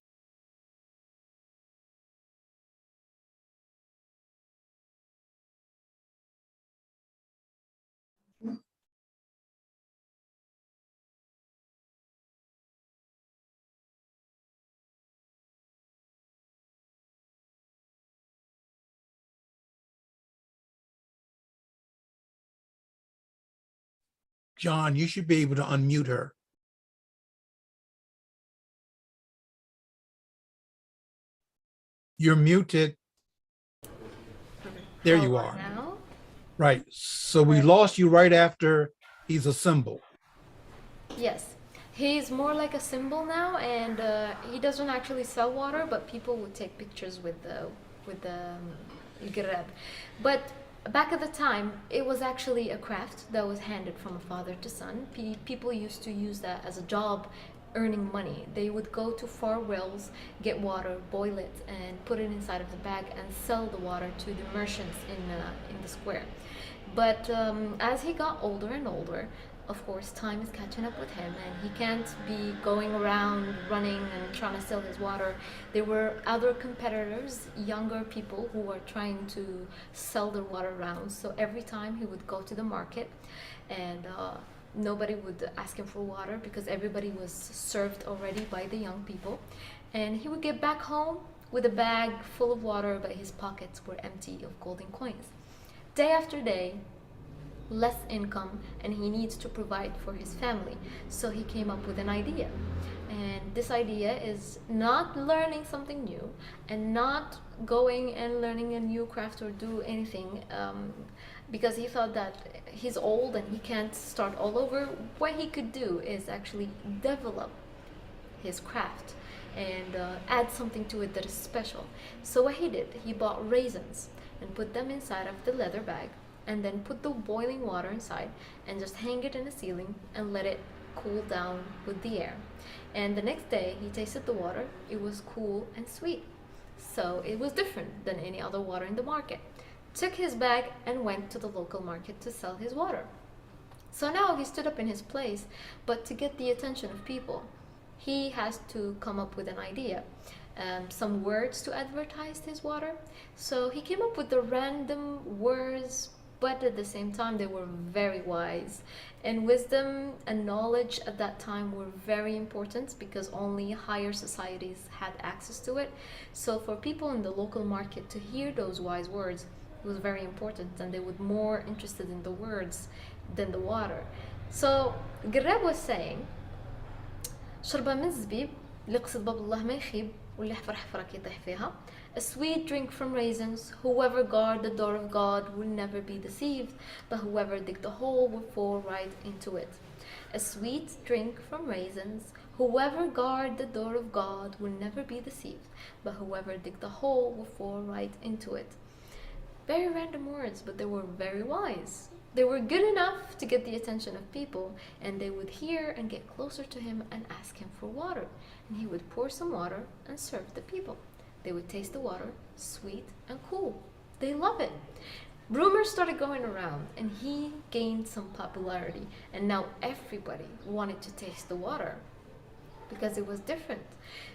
John, you should be able to unmute her. You're muted. There you are. now. Right. So we lost you right after he's a symbol. Yes, he's more like a symbol now, and he doesn't actually sell water, but people would take pictures with the Garab. But back at the time, it was actually a craft that was handed from a father to son. People used to use that as a job, earning money. They would go to far wells, get water, boil it, and put it inside of the bag and sell the water to the merchants in the square. But as he got older and older, of course, time is catching up with him, and he can't be going around running and trying to sell his water. There were other competitors, younger people, who were trying to sell their water around. So every time he would go to the market, and nobody would ask him for water because everybody was served already by the young people. And he would get back home with a bag full of water, but his pockets were empty of golden coins. Day after day, less income, and he needs to provide for his family. So he came up with an idea. And this idea is not learning something new and not going and learning a new craft or do anything, because he thought that he's old and he can't start all over. What he could do is actually develop his craft and add something to it that is special. So what he did, he bought raisins and put them inside of the leather bag, and then put the boiling water inside and just hang it in the ceiling and let it cool down with the air. And the next day he tasted the water. It was cool and sweet, so it was different than any other water in the market. Took his bag and went to the local market to sell his water. So now he stood up in his place, but to get the attention of people, he has to come up with an idea, some words to advertise his water. So he came up with the random words, but at the same time they were very wise. And wisdom and knowledge at that time were very important because only higher societies had access to it. So for people in the local market to hear those wise words, it was very important, and they were more interested in the words than the water. So Garab was saying, شربة من الزبيب اللي قصد باب الله ما يخيب واللي حفر حفرة كيطيح فيها. A sweet drink from raisins. Whoever guard the door of God will never be deceived, but whoever dig the hole will fall right into it. A sweet drink from raisins. Whoever guard the door of God will never be deceived, but whoever dig the hole will fall right into it. Very random words, but they were very wise. They were good enough to get the attention of people, and they would hear and get closer to him and ask him for water. And he would pour some water and serve the people. They would taste the water, sweet and cool. They love it. Rumors started going around, and he gained some popularity, and now everybody wanted to taste the water because it was different.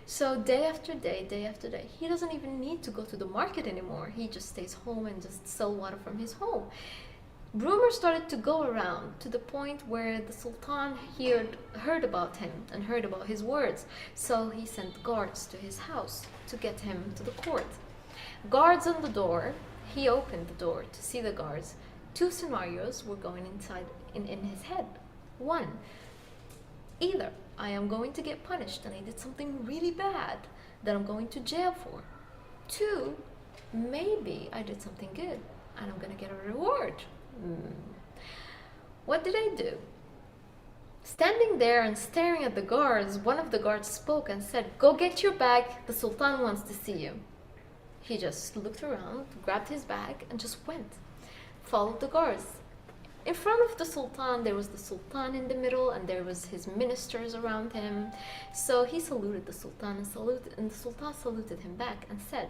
So day after day, he doesn't even need to go to the market anymore. He just stays home and just sell water from his home. Rumors started to go around to the point where the Sultan heard about him and heard about his words. So he sent guards to his house to get him to the court. Guards on the door. He opened the door to see the guards. Two scenarios were going inside in his head. One, either I am going to get punished and I did something really bad that I'm going to jail for. Two, maybe I did something good and I'm going to get a reward. What did I do? Standing there and staring at the guards, one of the guards spoke and said, "Go get your bag, the Sultan wants to see you." He just looked around, grabbed his bag, and just went. Followed the guards. In front of the Sultan, there was the Sultan in the middle, and there was his ministers around him. So he saluted the Sultan and the Sultan saluted him back and said,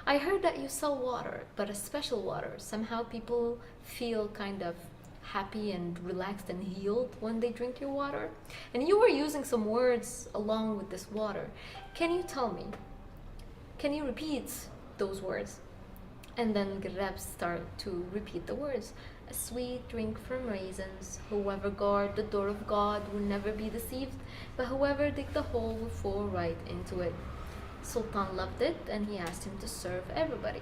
"I heard that you sell water, but a special water. Somehow people feel kind of happy and relaxed and healed when they drink your water. And you were using some words along with this water. Can you tell me? Can you repeat those words?" And then Gareb started to repeat the words. A sweet drink from raisins. Whoever guard the door of God will never be deceived, but whoever dig the hole will fall right into it. Sultan loved it, and he asked him to serve everybody.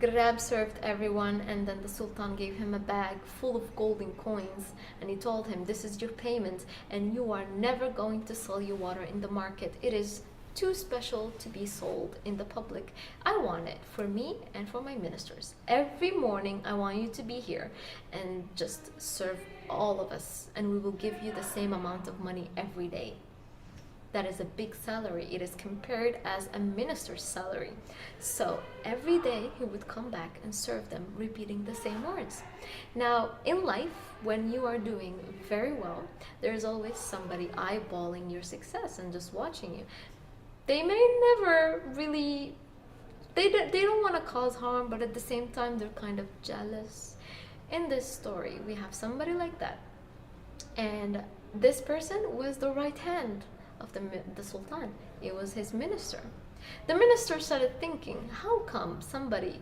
Gareb served everyone, and then the Sultan gave him a bag full of golden coins, and he told him, "This is your payment, and you are never going to sell your water in the market. It is too special to be sold in the public. I want it for me and for my ministers. Every morning I want you to be here and just serve all of us, and we will give you the same amount of money every day." That is a big salary. It is compared as a minister's salary. So every day he would come back and serve them, repeating the same words. Now, in life, when you are doing very well, there's always somebody eyeballing your success and just watching you. They may never really, they don't want to cause harm, but at the same time, they're kind of jealous. In this story, we have somebody like that. And this person was the right hand of the Sultan. It was his minister. The minister started thinking, how come somebody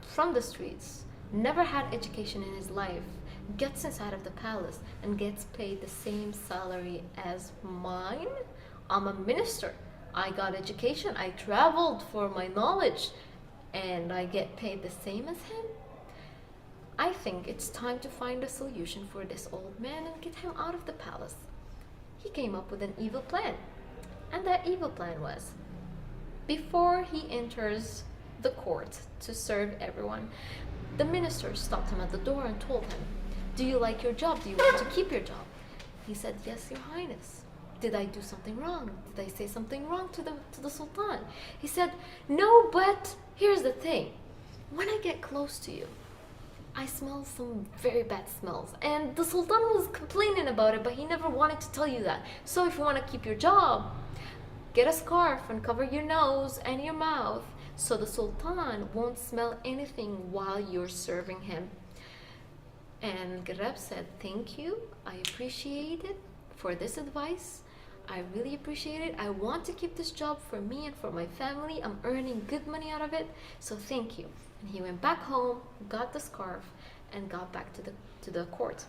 from the streets, never had education in his life, gets inside of the palace and gets paid the same salary as mine? I'm a minister. I got education. I traveled for my knowledge, and I get paid the same as him. I think it's time to find a solution for this old man and get him out of the palace. He came up with an evil plan. And that evil plan was, before he enters the court to serve everyone, the minister stopped him at the door and told him, "Do you like your job? Do you want to keep your job?" He said, "Yes, Your Highness." "Did I do something wrong? Did I say something wrong to the Sultan?" He said, "No, but here's the thing. When I get close to you, I smell some very bad smells. And the Sultan was complaining about it, but he never wanted to tell you that. So if you want to keep your job, get a scarf and cover your nose and your mouth so the Sultan won't smell anything while you're serving him." And Gareb said, "Thank you. I appreciate it for this advice. I really appreciate it. I want to keep this job for me and for my family. I'm earning good money out of it, so thank you." And he went back home, got the scarf, and got back to the court.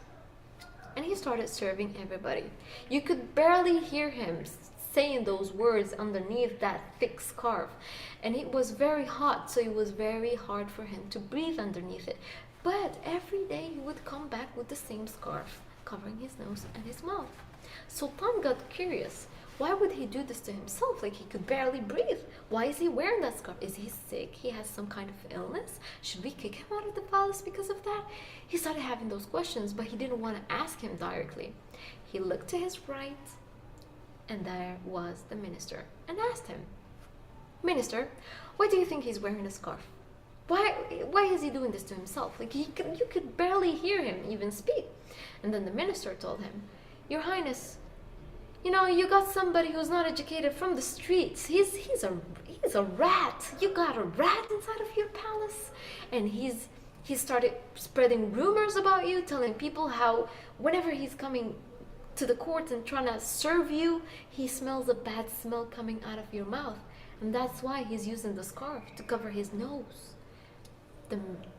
And he started serving everybody. You could barely hear him saying those words underneath that thick scarf. And it was very hot, so it was very hard for him to breathe underneath it. But every day he would come back with the same scarf, covering his nose and his mouth. Sultan got curious. Why would he do this to himself? Like, he could barely breathe. Why is he wearing that scarf? Is he sick? He has some kind of illness? Should we kick him out of the palace because of that? He started having those questions, but he didn't want to ask him directly. He looked to his right, and there was the minister, and asked him, Minister, why do you think he's wearing a scarf? Why is he doing this to himself? Like, you could barely hear him even speak. And then the minister told him, Your Highness, you know, you got somebody who's not educated from the streets. He's a rat. You got a rat inside of your palace, and he started spreading rumors about you, telling people how whenever he's coming to the court and trying to serve you, he smells a bad smell coming out of your mouth, and that's why he's using the scarf to cover his nose.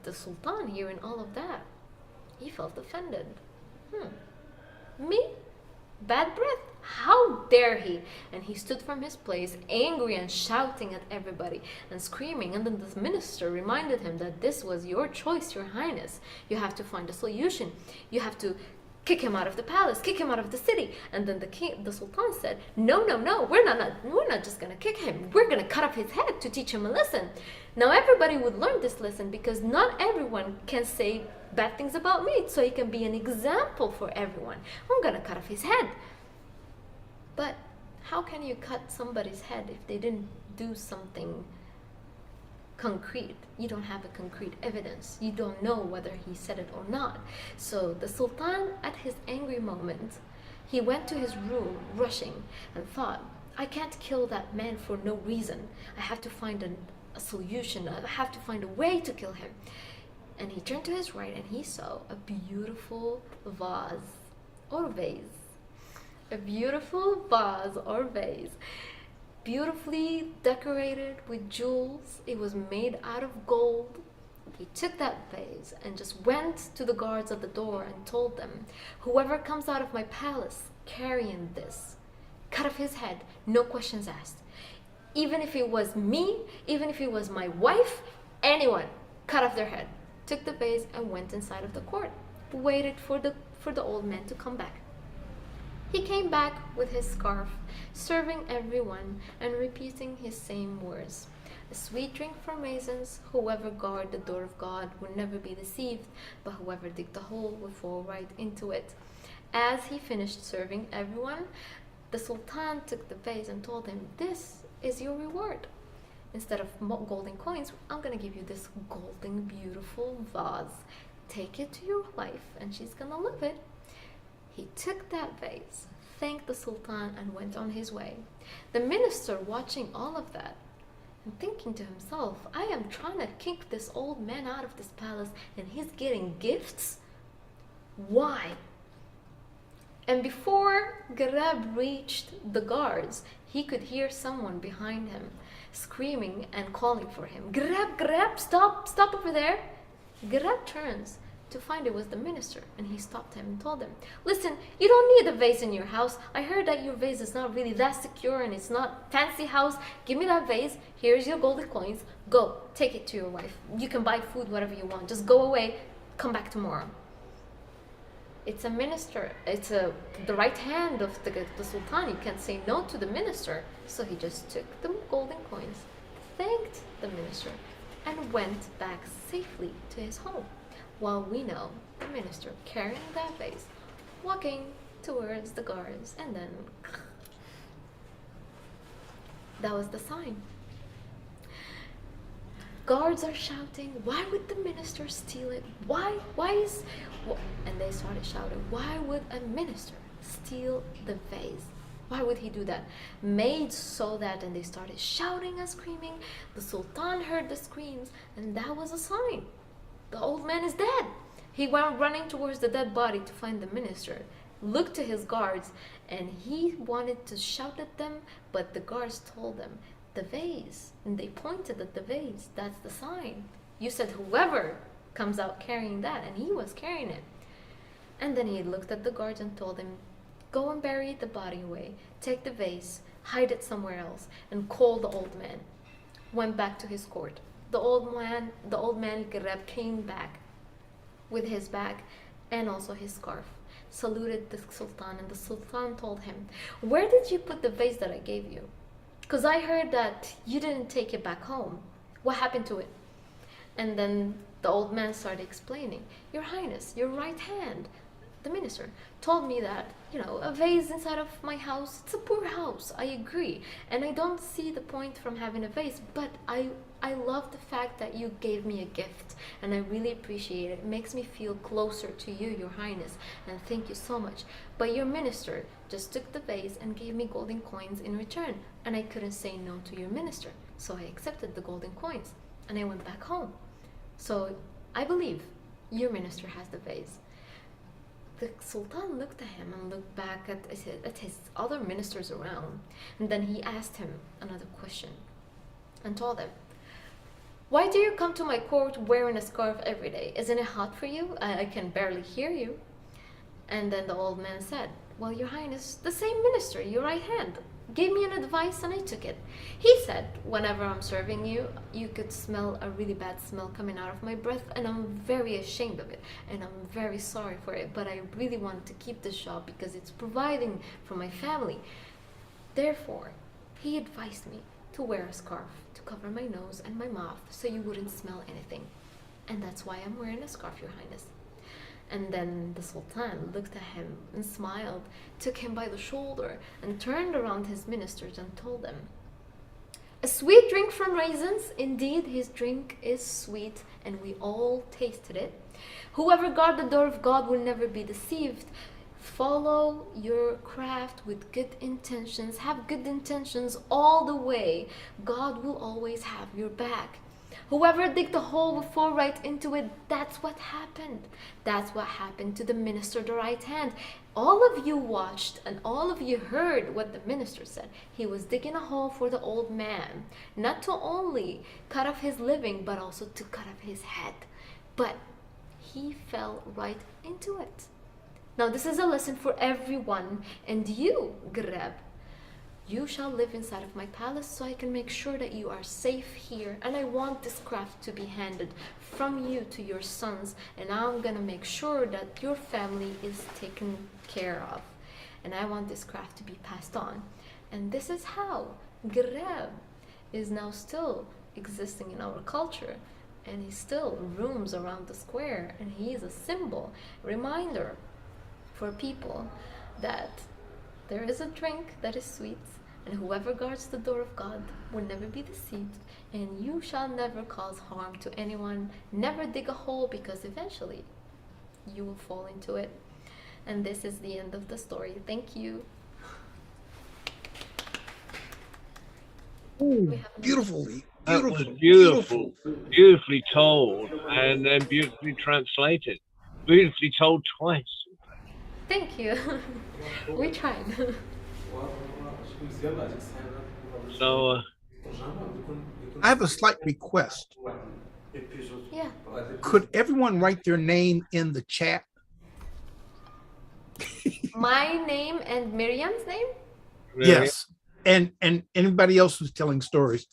The Sultan, hearing all of that, he felt offended. Me? Bad breath? How dare he? And he stood from his place, angry and shouting at everybody and screaming. And then the minister reminded him that this was your choice, Your Highness. You have to find a solution. You have to kick him out of the palace, kick him out of the city. And then the Sultan said, No, we're not just gonna kick him. We're gonna cut off his head to teach him a lesson. Now everybody would learn this lesson, because not everyone can say bad things about me, so he can be an example for everyone. I'm gonna cut off his head. But how can you cut somebody's head if they didn't do something concrete? You don't have a concrete evidence. You don't know whether he said it or not. So the Sultan, at his angry moment, he went to his room rushing and thought, I can't kill that man for no reason. I have to find a solution. I have to find a way to kill him. And he turned to his right and he saw a beautiful vase or vase. A beautiful vase or vase, beautifully decorated with jewels. It was made out of gold. He took that vase and just went to the guards at the door and told them, whoever comes out of my palace carrying this, cut off his head, no questions asked. Even if it was me, even if it was my wife, anyone, cut off their head. Took the vase and went inside of the court, waited for the old man to come back. He came back with his scarf, serving everyone and repeating his same words. A sweet drink for maidens, whoever guard the door of God will never be deceived, but whoever dig the hole will fall right into it. As he finished serving everyone, the Sultan took the vase and told him, This is your reward. Instead of golden coins, I'm going to give you this golden, beautiful vase. Take it to your wife and she's going to love it. He took that vase, thanked the Sultan, and went on his way. The minister, watching all of that and thinking to himself, I am trying to kick this old man out of this palace and he's getting gifts? Why? And before Garab reached the guards, he could hear someone behind him screaming and calling for him. Garab, stop over there. Garab turns to find it was the minister, and he stopped him and told him, Listen, you don't need a vase in your house. I heard that your vase is not really that secure and it's not fancy house. Give me that vase. Here's your golden coins. Go, take it to your wife. You can buy food, whatever you want. Just go away. Come back tomorrow. It's a minister. It's the right hand of the Sultan. You can't say no to the minister. So he just took the golden coins, thanked the minister, and went back safely to his home. While we know the minister carrying that vase, walking towards the guards, and then that was the sign. Guards are shouting, why would the minister steal it? And they started shouting, why would a minister steal the vase? Why would he do that? Maids saw that and they started shouting and screaming. The Sultan heard the screams, and that was a sign. The old man is dead. He went running towards the dead body to find the minister, looked to his guards, and he wanted to shout at them, but the guards told him, the vase. And they pointed at the vase. That's the sign. You said whoever comes out carrying that, and he was carrying it. And then he looked at the guards and told him, go and bury the body away. Take the vase, hide it somewhere else, and call the old man. Went back to his court. The old man Garab came back with his bag and also his scarf. saluted the Sultan, and the Sultan told him, "Where did you put the vase that I gave you? Because I heard that you didn't take it back home. What happened to it?" And then the old man started explaining, "Your Highness, your right hand, the minister, told me that, a vase inside of my house, it's a poor house, I agree. And I don't see the point from having a vase, but I love the fact that you gave me a gift, and I really appreciate it. It makes me feel closer to you, your Highness, and thank you so much. But your minister just took the vase and gave me golden coins in return, and I couldn't say no to your minister. So I accepted the golden coins, and I went back home. So I believe your minister has the vase." The Sultan looked at him and looked back at his other ministers around, and then he asked him another question and told him, "Why do you come to my court wearing a scarf every day? Isn't it hot for you? I can barely hear you." And then the old man said, "Well, your Highness, the same minister, your right hand, gave me an advice and I took it. He said, whenever I'm serving you, you could smell a really bad smell coming out of my breath, and I'm very ashamed of it, and I'm very sorry for it, but I really want to keep this job because it's providing for my family. Therefore, he advised me to wear a scarf to cover my nose and my mouth so you wouldn't smell anything. And that's why I'm wearing a scarf, your Highness." And then the Sultan looked at him and smiled, took him by the shoulder, and turned around his ministers and told them, "A sweet drink from raisins. Indeed, his drink is sweet, and we all tasted it. Whoever guards the door of God will never be deceived. Follow your craft with good intentions. Have good intentions all the way. God will always have your back. Whoever digged the hole will fall right into it." That's what happened. That's what happened to the minister, the right hand. All of you watched and all of you heard what the minister said. He was digging a hole for the old man, not to only cut off his living, but also to cut off his head. But he fell right into it. Now this is a lesson for everyone, and you, Grab, you shall live inside of my palace so I can make sure that you are safe here, and I want this craft to be handed from you to your sons, and I'm gonna make sure that your family is taken care of, and I want this craft to be passed on. And this is how Grab is now still existing in our culture, and he still roams around the square, and he is a symbol, reminder for people that there is a drink that is sweet, and whoever guards the door of God will never be deceived, and you shall never cause harm to anyone. Never dig a hole, because eventually you will fall into it. And this is the end of the story. Thank you. Ooh, We have another- beautifully, That was beautiful, beautiful, beautifully told, and then beautifully translated. Beautifully told twice. Thank you. We tried. So, I have a slight request. Yeah. Could everyone write their name in the chat? My name and Miriam's name? really, Yes. And anybody else who's telling stories.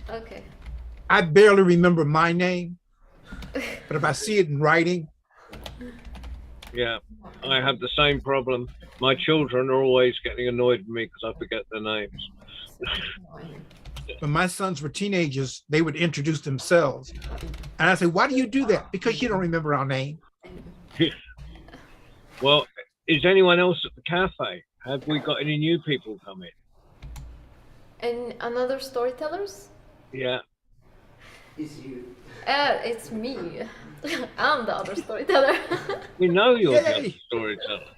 Okay. I barely remember my name, but if I see it in writing, yeah, I have the same problem. My children are always getting annoyed with me because I forget their names. when my sons were teenagers, they would introduce themselves. And I say, "Why do you do that?" "Because you don't remember our name." Well, is anyone else at the cafe? Have we got any new people coming? And another storytellers? Yeah. It's me. I'm the other storyteller. We know you're the Yay! other storyteller.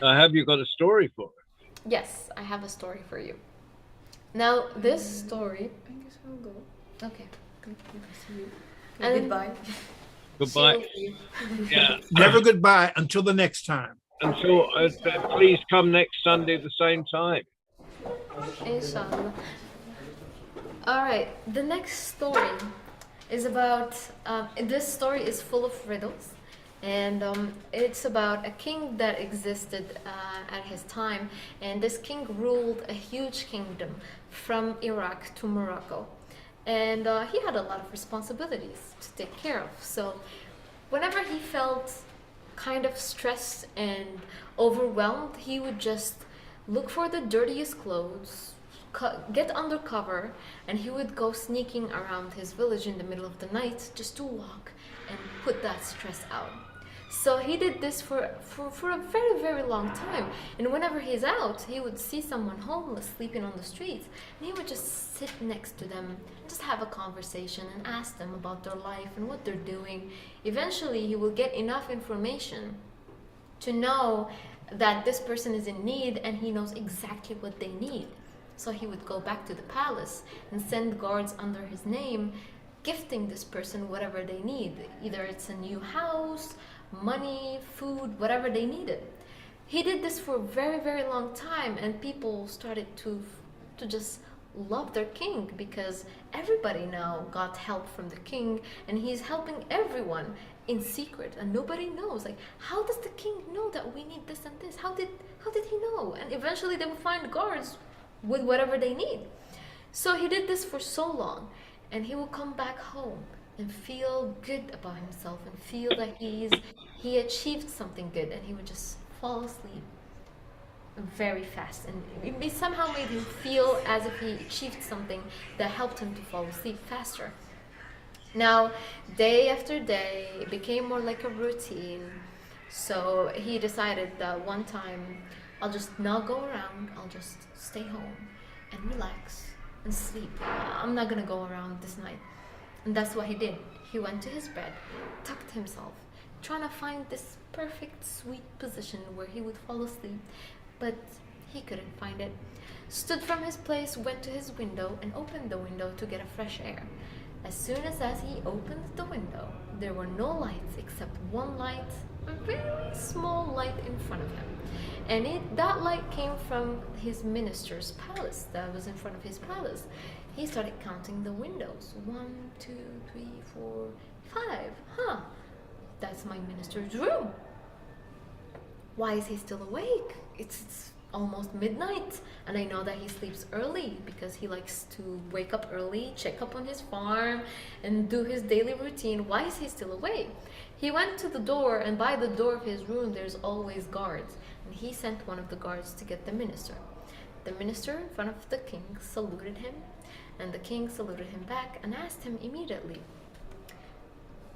Have you got a story for us? Yes, I have a story for you. Now, this story. I guess I'll go. Okay. And And- goodbye. Goodbye. Yeah. Never goodbye until the next time. Until please come next Sunday at the same time. Inshallah. All right. The next story is about. This story is full of riddles, and it's about a king that existed at his time, and this king ruled a huge kingdom from Iraq to Morocco, and he had a lot of responsibilities to take care of. So, whenever he felt kind of stressed and overwhelmed, he would just look for the dirtiest clothes, get under cover, and he would go sneaking around his village in the middle of the night just to walk and put that stress out. So he did this for a very, very long time. And whenever he's out, he would see someone homeless sleeping on the streets, and he would just sit next to them, just have a conversation and ask them about their life and what they're doing. Eventually, he will get enough information to know that this person is in need and he knows exactly what they need. So he would go back to the palace and send guards under his name, gifting this person whatever they need. Either it's a new house, money, food, whatever they needed. He did this for a very, very long time, and people started to just love their king, because everybody now got help from the king, and he's helping everyone in secret, and nobody knows. Like, how does the king know that we need this and this? How did he know? And eventually they will find guards with whatever they need. So he did this for so long, and he will come back home and feel good about himself and feel that he achieved something good, and he would just fall asleep very fast, and it somehow made him feel as if he achieved something that helped him to fall asleep faster. Now, day after day, it became more like a routine. So he decided that one time, I'll just not go around, I'll just stay home and relax and sleep. I'm not gonna go around this night. And that's what he did. He went to his bed, tucked himself, trying to find this perfect, sweet position where he would fall asleep, but he couldn't find it. Stood from his place, went to his window, and opened the window to get a fresh air. As soon as he opened the window, there were no lights except one light, a very small light in front of him. And that light came from his minister's palace that was in front of his palace. He started counting the windows. 1, 2, 3, 4, 5. That's my minister's room. Why is he still awake? It's almost midnight, and I know that he sleeps early because he likes to wake up early, check up on his farm, and do his daily routine. Why is he still awake? He went to the door, and by the door of his room there's always guards, and he sent one of the guards to get the minister. The minister, in front of the king, saluted him, and the king saluted him back and asked him immediately,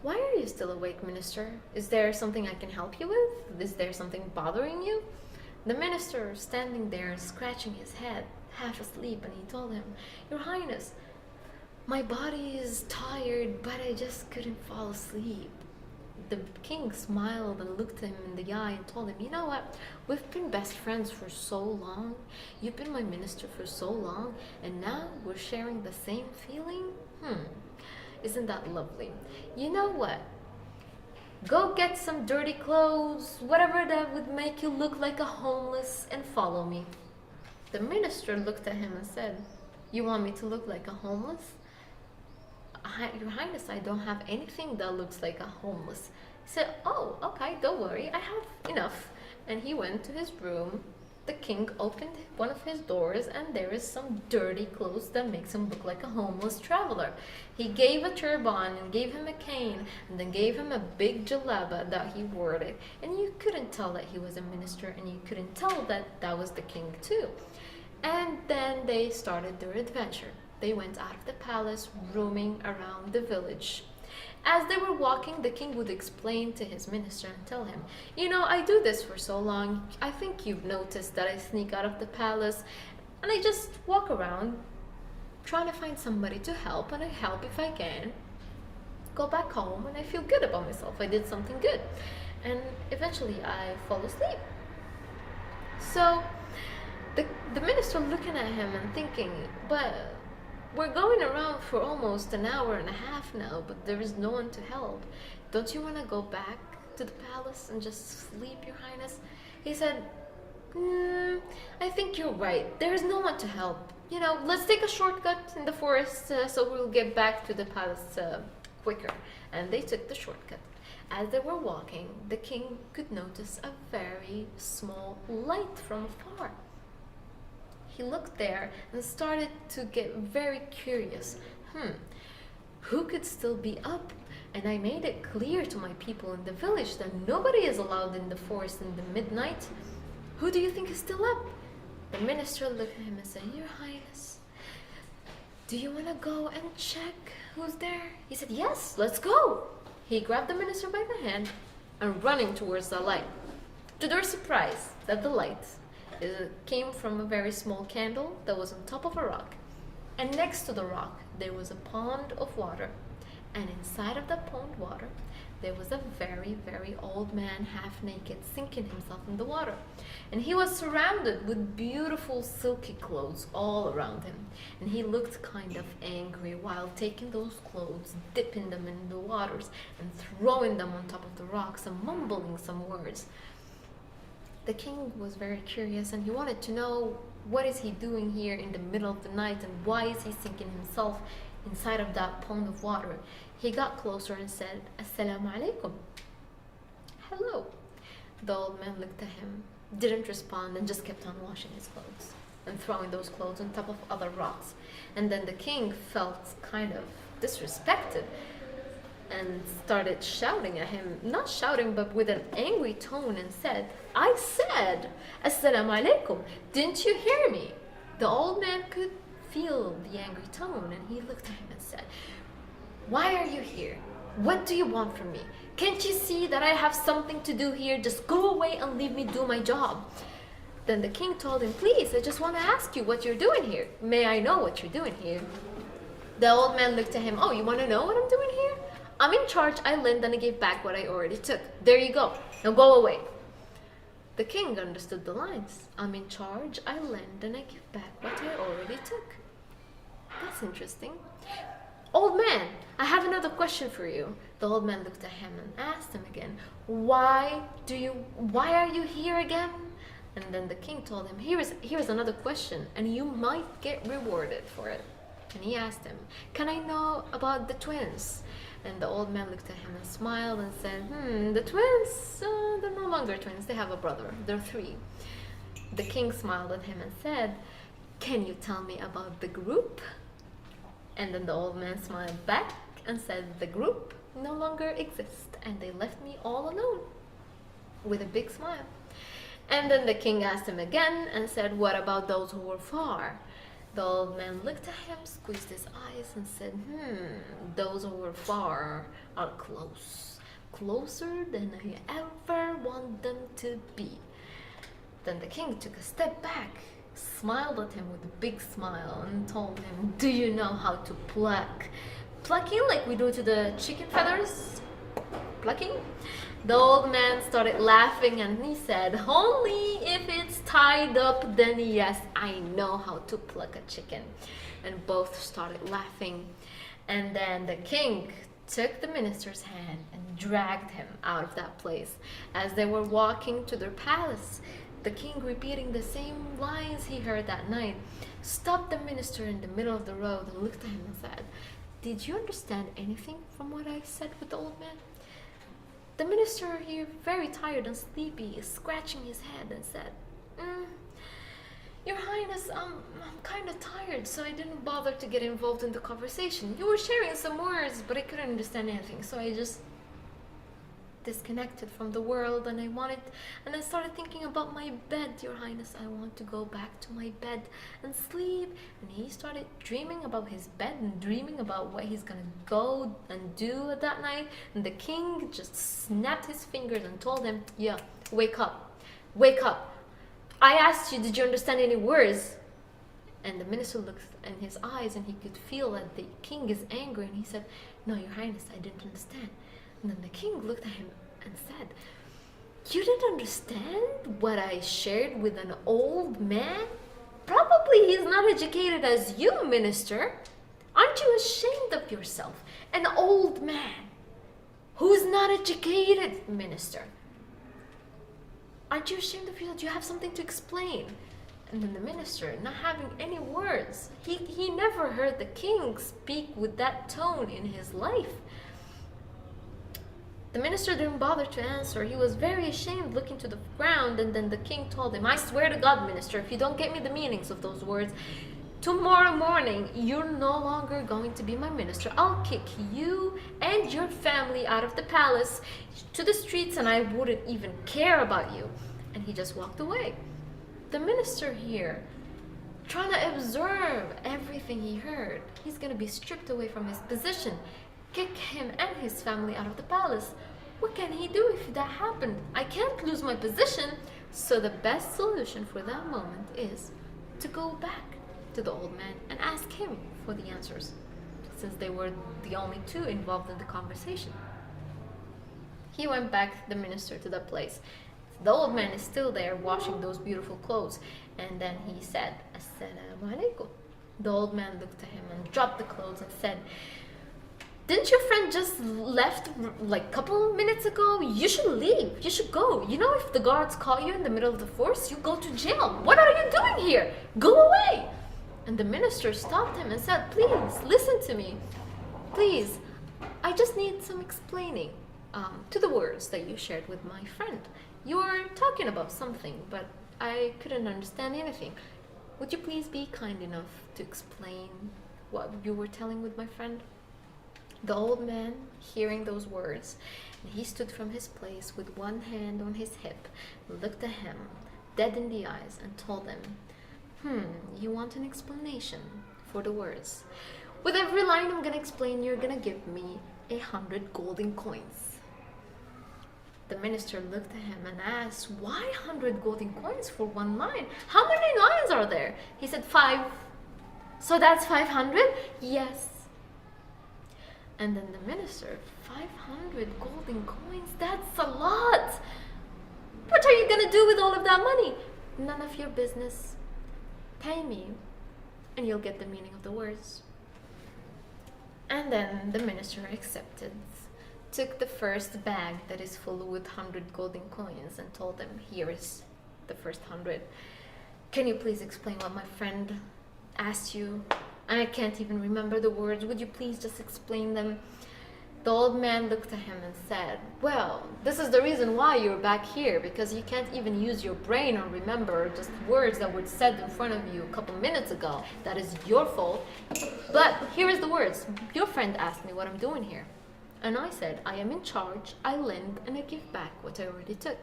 "Why are you still awake, minister? Is there something I can help you with? Is there something bothering you?" The minister, standing there, scratching his head, half asleep, and he told him, "Your Highness, my body is tired, but I just couldn't fall asleep." The king smiled and looked him in the eye and told him, "You know what? We've been best friends for so long. You've been my minister for so long, and now we're sharing the same feeling? Isn't that lovely? You know what? Go get some dirty clothes, whatever that would make you look like a homeless, and follow me." The minister looked at him and said, "You want me to look like a homeless? Your Highness, I don't have anything that looks like a homeless." He said, "Oh, okay, don't worry, I have enough." And he went to his room. The king opened one of his doors, and there is some dirty clothes that makes him look like a homeless traveler. He gave a turban and gave him a cane, and then gave him a big jalaba that he wore it. And you couldn't tell that he was a minister, and you couldn't tell that that was the king too. And then they started their adventure. They went out of the palace, roaming around the village. As they were walking, the king would explain to his minister and tell him, "You know, I do this for so long. I think you've noticed that I sneak out of the palace, and I just walk around trying to find somebody to help, and I help if I can. Go back home, and I feel good about myself. I did something good. And eventually I fall asleep." So the minister looking at him and thinking, "But we're going around for almost an hour and a half now, but there is no one to help. Don't you want to go back to the palace and just sleep, Your Highness?" He said, "I think you're right. There is no one to help. You know, let's take a shortcut in the forest so we'll get back to the palace quicker." And they took the shortcut. As they were walking, the king could notice a very small light from afar. He looked there and started to get very curious. Who could still be up And I made it clear to my people in the village that nobody is allowed in the forest in the midnight. Who do you think is still up? The minister looked at him and said, Your Highness, do you want to go and check who's there? He said, Yes, let's go. He grabbed the minister by the hand and running towards the light. To their surprise, that the light came from a very small candle that was on top of a rock. And next to the rock, there was a pond of water. And inside of the pond water, there was a very, very old man, half naked, sinking himself in the water. And he was surrounded with beautiful silky clothes all around him. And he looked kind of angry while taking those clothes, dipping them in the waters, and throwing them on top of the rocks and mumbling some words. The king was very curious and he wanted to know what is he doing here in the middle of the night and why is he sinking himself inside of that pond of water. He got closer and said, Assalamu alaikum. Hello. The old man looked at him, didn't respond, and just kept on washing his clothes and throwing those clothes on top of other rocks. And then the king felt kind of disrespected and started shouting at him, not shouting but with an angry tone, and said, I said, Assalamu alaikum, didn't you hear me? The old man could feel the angry tone and he looked at him and said, Why are you here? What do you want from me? Can't you see that I have something to do here? Just go away and leave me do my job. Then the king told him, Please, I just want to ask you what you're doing here. May I know what you're doing here? The old man looked at him, Oh, you want to know what I'm doing here? I'm in charge, I lend and I gave back what I already took. There you go. Now go away. The king understood the lines. I'm in charge, I lend and I give back what I already took. That's interesting. Old man, I have another question for you. The old man looked at him and asked him again, why are you here again? And then the king told him, here's another question and you might get rewarded for it. And he asked him, can I know about the twins? And the old man looked at him and smiled and said, the twins, they're no longer twins, they have a brother, they're 3. The king smiled at him and said, can you tell me about the group? And then the old man smiled back and said, the group no longer exists and they left me all alone, with a big smile. And then the king asked him again and said, what about those who were far? The old man looked at him, squeezed his eyes and said, those who were far are close, closer than I ever want them to be. Then the king took a step back, smiled at him with a big smile and told him, do you know how to pluck? Plucking like we do to the chicken feathers? Plucking? The old man started laughing and he said, only if it's tied up, then yes, I know how to pluck a chicken. And both started laughing. And then the king took the minister's hand and dragged him out of that place. As they were walking to their palace, the king, repeating the same lines he heard that night, stopped the minister in the middle of the road and looked at him and said, did you understand anything from what I said with the old man? The minister here, very tired and sleepy, is scratching his head and said, Your Highness, I'm kind of tired, so I didn't bother to get involved in the conversation. You were sharing some words, but I couldn't understand anything, so I just disconnected from the world and I started thinking about my bed, Your Highness. I want to go back to my bed and sleep. And he started dreaming about his bed and dreaming about what he's gonna go and do that night. And the king just snapped his fingers and told him, yeah, wake up, wake up. I asked you, did you understand any words? And the minister looked in his eyes and he could feel that the king is angry, and he said, no, Your Highness, I didn't understand. And then the king looked at him and said, you didn't understand what I shared with an old man? Probably he's not educated as you, minister. Aren't you ashamed of yourself? An old man who's not educated, minister. Aren't you ashamed of yourself? Do you have something to explain? And then the minister, not having any words, he never heard the king speak with that tone in his life. The minister didn't bother to answer. He was very ashamed, looking to the ground, and then the king told him, I swear to God, minister, if you don't get me the meanings of those words, tomorrow morning, you're no longer going to be my minister. I'll kick you and your family out of the palace to the streets, and I wouldn't even care about you. And he just walked away. The minister here, trying to observe everything he heard, he's going to be stripped away from his position, kick him and his family out of the palace. What can he do if that happened? I can't lose my position. So the best solution for that moment is to go back to the old man and ask him for the answers, since they were the only two involved in the conversation. He went back, the minister, to the place. The old man is still there washing those beautiful clothes. And then he said, Assalamu alaikum. The old man looked at him and dropped the clothes and said, didn't your friend just left like a couple minutes ago? You should leave. You should go. You know, if the guards caught you in the middle of the forest, you go to jail. What are you doing here? Go away. And the minister stopped him and said, please, listen to me. Please, I just need some explaining to the words that you shared with my friend. You were talking about something, but I couldn't understand anything. Would you please be kind enough to explain what you were telling with my friend? The old man, hearing those words, he stood from his place with one hand on his hip, looked at him dead in the eyes, and told him, you want an explanation for the words. With every line I'm gonna explain, you're gonna give me 100 golden coins. The minister looked at him and asked, why 100 golden coins for one line? How many lines are there? He said, 5. So that's 500? Yes. And then the minister, 500 golden coins? That's a lot. What are you gonna do with all of that money? None of your business. Pay me, and you'll get the meaning of the words. And then the minister accepted, took the first bag that is full with 100 golden coins and told them, here is the first 100. Can you please explain what my friend asked you? I can't even remember the words. Would you please just explain them? The old man looked at him and said, well, this is the reason why you're back here, because you can't even use your brain or remember just words that were said in front of you a couple minutes ago. That is your fault. But here is the words. Your friend asked me what I'm doing here. And I said, I am in charge, I lend, and I give back what I already took.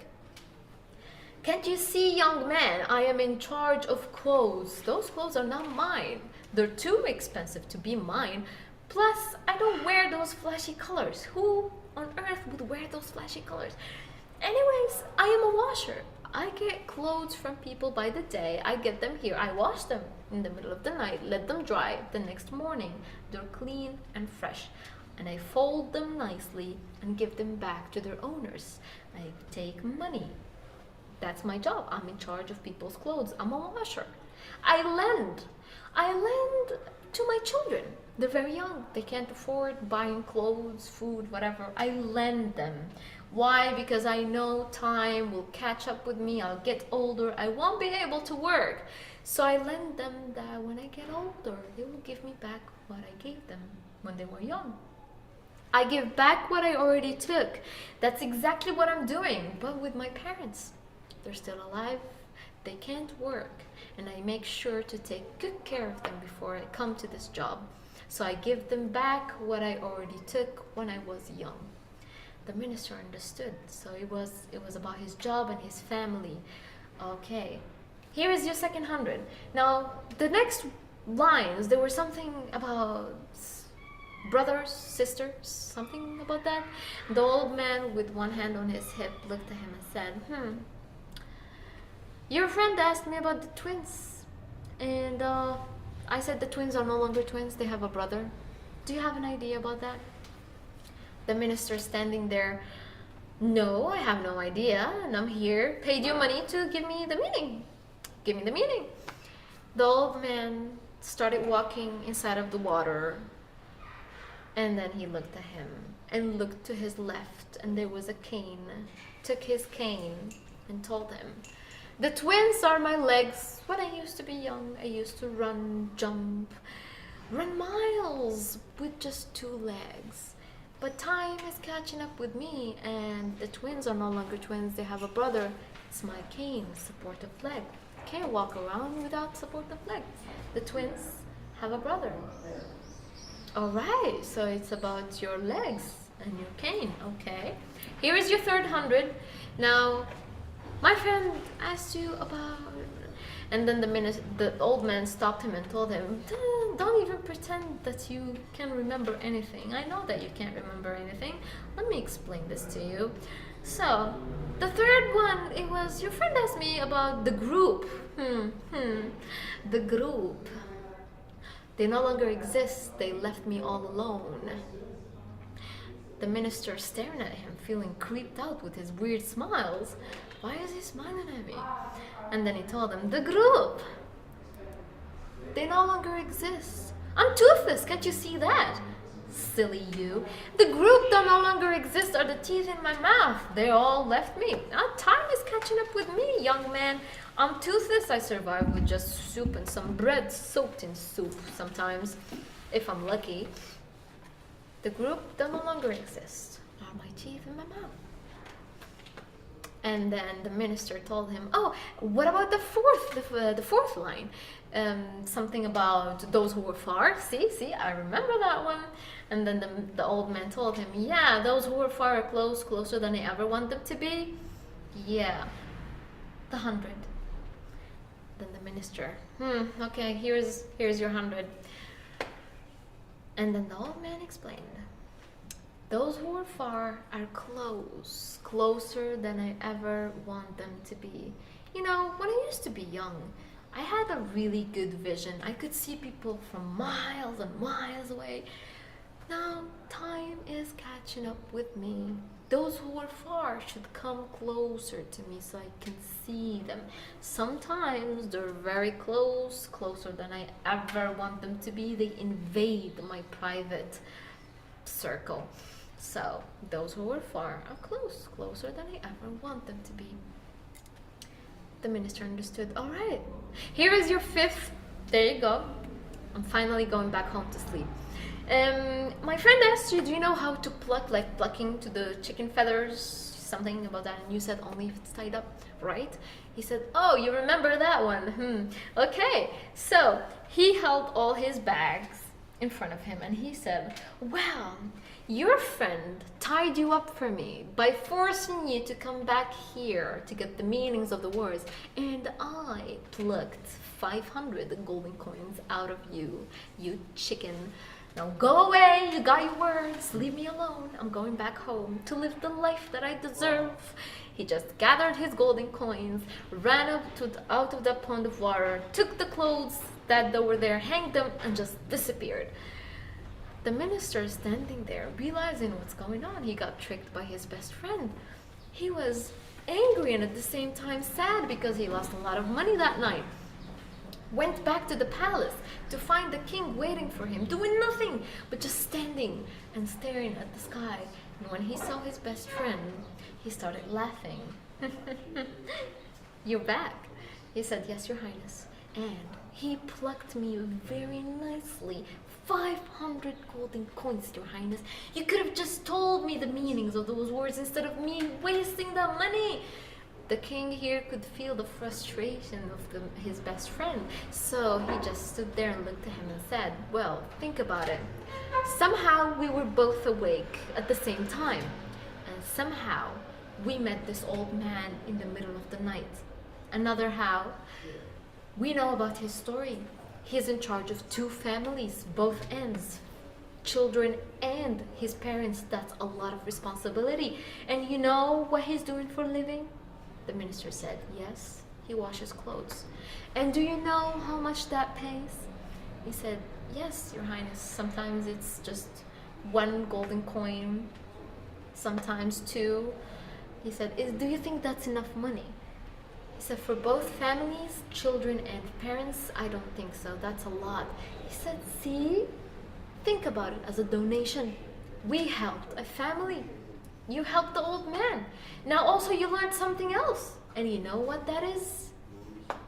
Can't you see, young man, I am in charge of clothes. Those clothes are not mine. They're too expensive to be mine. Plus, I don't wear those flashy colors. Who on earth would wear those flashy colors? Anyways, I am a washer. I get clothes from people by the day. I get them here. I wash them in the middle of the night, let them dry. The next morning, they're clean and fresh. And I fold them nicely and give them back to their owners. I take money. That's my job. I'm in charge of people's clothes. I'm a washer. I lend to my children. They're very young. They can't afford buying clothes, food, whatever. I lend them. Why? Because I know time will catch up with me. I'll get older. I won't be able to work. So I lend them that when I get older, they will give me back what I gave them when they were young. I give back what I already took. That's exactly what I'm doing, but with my parents. They're still alive. They can't work. And I make sure to take good care of them before I come to this job. So I give them back what I already took when I was young. The minister understood. So it was about his job and his family. Okay, here is your second 100. Now, the next lines, there were something about brothers, sisters, something about that. The old man with one hand on his hip looked at him and said, your friend asked me about the twins. And I said the twins are no longer twins, they have a brother. Do you have an idea about that? The minister standing there, no, I have no idea, and I'm here, paid you money to give me the meaning. Give me the meaning. The old man started walking inside of the water, and then he looked at him and looked to his left, and there was a cane. Took his cane and told him, the twins are my legs. When I used to be young, I used to run, jump, run miles with just 2 legs. But time is catching up with me, and the twins are no longer twins. They have a brother. It's my cane, supportive leg. can't walk around without supportive legs. The twins have a brother. All right, so it's about your legs and your cane. Okay. Here is your third 100. Now, my friend asked you about, and then the old man stopped him and told him, don't even pretend that you can remember anything. I know that you can't remember anything. Let me explain this to you. So, the third one, it was, your friend asked me about the group. The group. They no longer exist. They left me all alone. The minister staring at him, feeling creeped out with his weird smiles. Why is he smiling at me? And then he told him, the group. They no longer exist. I'm toothless, can't you see that? Silly you. The group that no longer exists are the teeth in my mouth. They all left me. Now time is catching up with me, young man. I'm toothless. I survive with just soup and some bread soaked in soup sometimes, if I'm lucky. The group that no longer exists are my teeth in my mouth. And then the minister told him, oh, what about the fourth line? Something about those who were far. See, I remember that one. And then the old man told him, yeah, those who were far are close, closer than I ever want them to be. Yeah, the 100. Then the minister, okay, here's your 100. And then the old man explained, those who are far are close, closer than I ever want them to be. You know, when I used to be young, I had a really good vision. I could see people from miles and miles away. Now, time is catching up with me. Those who are far should come closer to me so I can see them. Sometimes they're very close, closer than I ever want them to be. They invade my private circle. So, those who are far are close, closer than I ever want them to be. The minister understood. All right, here is your 5th. There you go. I'm finally going back home to sleep. My friend asked you, do you know how to pluck, like plucking to the chicken feathers? Something about that, and you said only if it's tied up, right? He said, oh, you remember that one. Okay, so he held all his bags in front of him and he said, well, your friend tied you up for me by forcing you to come back here to get the meanings of the words, and I plucked 500 golden coins out of you, you chicken. Now go away, you got your words, leave me alone. I'm going back home to live the life that I deserve. He just gathered his golden coins, ran out of the pond of water, took the clothes that were there, hanged them, and just disappeared. The minister standing there, realizing what's going on, he got tricked by his best friend. He was angry and at the same time sad because he lost a lot of money that night. Went back to the palace to find the king waiting for him, doing nothing but just standing and staring at the sky. And when he saw his best friend, he started laughing. You're back. He said, yes, your highness. And he plucked me very nicely. 500 golden coins, your highness. You could have just told me the meanings of those words instead of me wasting the money. The king here could feel the frustration of his best friend, so he just stood there and looked at him and said, well, think about it. Somehow we were both awake at the same time, and somehow we met this old man in the middle of the night. Another how, we know about his story. He's in charge of 2 families, both ends, children and his parents. That's a lot of responsibility. And you know what he's doing for a living? The minister said, yes, he washes clothes. And do you know how much that pays? He said, yes, your highness. Sometimes it's just 1 golden coin, sometimes 2. He said, do you think that's enough money? He said, for both families, children and parents, I don't think so. That's a lot. He said, see, think about it as a donation. We helped a family. You helped the old man. Now also you learned something else. And you know what that is?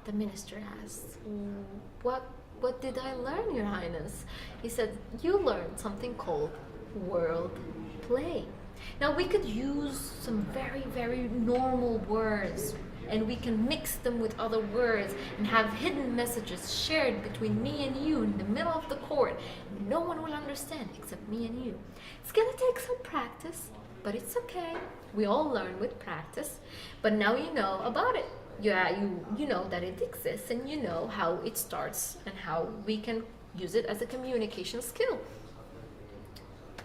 The minister asked, what did I learn, your highness? He said, you learned something called world play. Now we could use some very, very normal words and we can mix them with other words and have hidden messages shared between me and you in the middle of the court. No one will understand except me and you. It's gonna take some practice, but it's okay. We all learn with practice. But now you know about it. Yeah, you know that it exists and you know how it starts and how we can use it as a communication skill.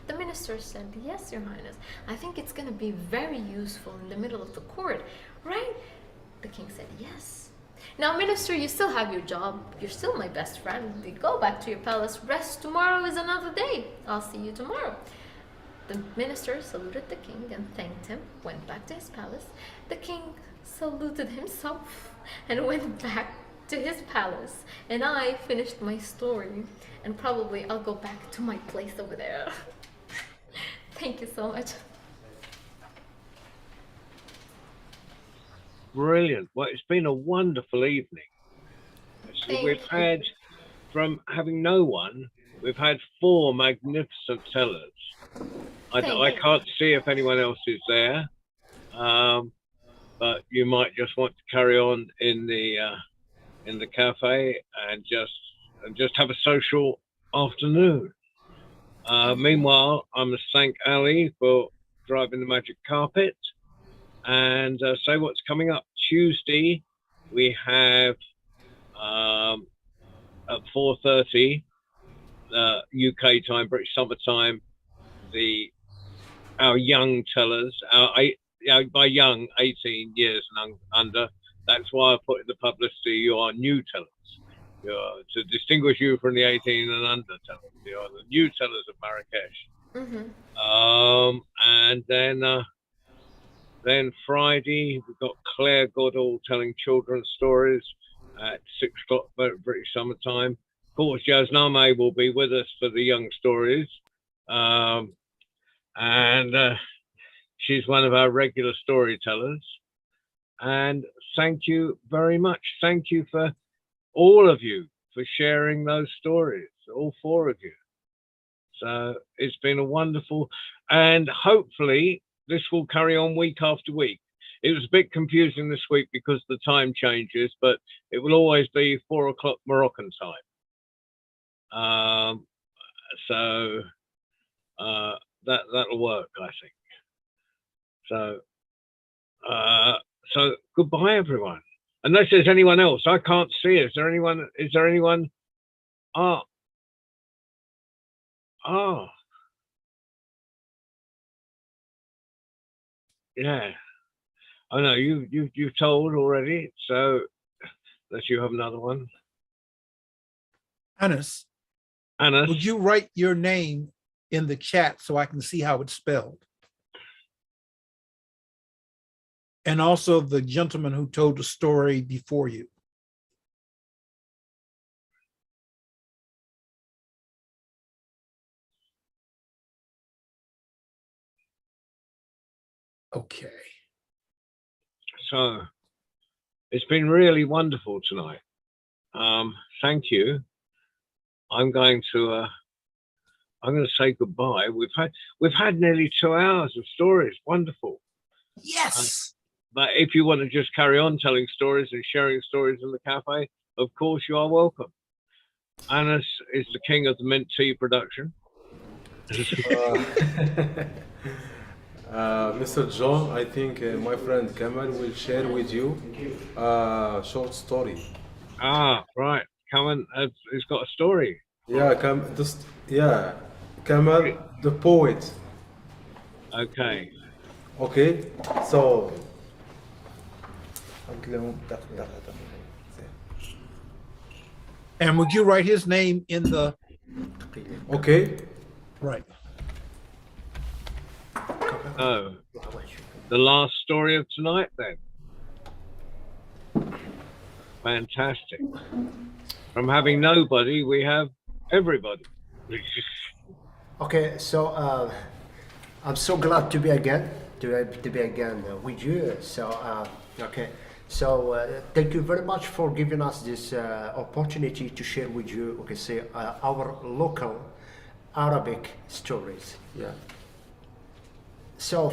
The minister said, yes, Your Highness. I think it's going to be very useful in the middle of the court, right? The king said, yes. Now, minister, you still have your job. You're still my best friend. Go back to your palace. Rest. Tomorrow is another day. I'll see you tomorrow. The minister saluted the king and thanked him, went back to his palace. The king saluted himself and went back to his palace. And I finished my story. And probably I'll go back to my place over there. Thank you so much. Brilliant. Well, it's been a wonderful evening. Thank We've you. had, from having no one, we've had 4 magnificent tellers. I Thank you. can't see if anyone else is there, but you might just want to carry on in the cafe and just have a social afternoon. Meanwhile, I must thank Ali for driving the magic carpet and say what's coming up. Tuesday, we have at 4:30 UK time, British summer time, our young tellers, by young, 18 years and under. That's why I put in the publicity, you are new tellers. To distinguish you from the 18 and under tellers. You are the new tellers of Marrakesh. And then Friday, we've got Claire Goodall telling children's stories at 6 o'clock British summer time. Of course, Jasname will be with us for the young stories. And she's one of our regular storytellers. And thank you very much. Thank you for all of you for sharing those stories, all 4 of you. So it's been a wonderful, and hopefully this will carry on week after week. It was a bit confusing this week because the time changes, but it will always be 4 o'clock Moroccan time. So that'll work, I think. So goodbye, everyone. Unless there's anyone else, I can't see. Is there anyone? Yeah. I know you've told already. So unless you have another one, Anas, Anna. would you write your name in the chat so I can see how it's spelled? And also the gentleman who told the story before you. Okay. So it's been really wonderful tonight. Thank you. I'm going to say goodbye. We've had nearly 2 hours of stories. Wonderful. Yes. But if you want to just carry on telling stories and sharing stories in the cafe, of course you are welcome. Anas is the king of the mint tea production. Mr. John, I think my friend Kamal will share with you a short story. Right. Kamal has got a story. Yeah, Kamal, the poet. Okay. Okay, so And would you write his name in the okay. right? Oh, the last story of tonight then. Fantastic. From having nobody, we have everybody. Okay, so I'm so glad to be again with you. So okay, so thank you very much for giving us this opportunity to share with you. Okay, say our local Arabic stories. Yeah. So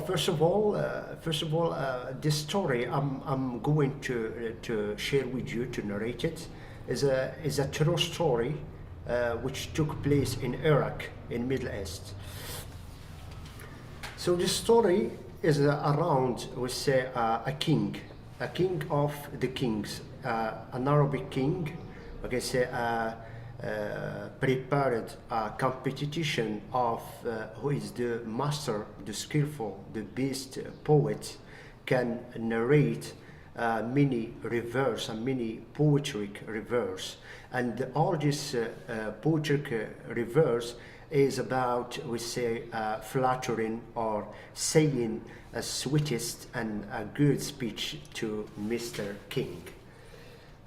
this story I'm going to share with you to narrate it is a true story which took place in Iraq in Middle East. So this story is around, we say, a king of the kings, an Arabic king. Okay, say prepared a competition of who is the master, the skillful, the best poet, can narrate many rivers and many poetic rivers, and all these poetic rivers is about, we say, flattering or saying a sweetest and a good speech to Mr. King.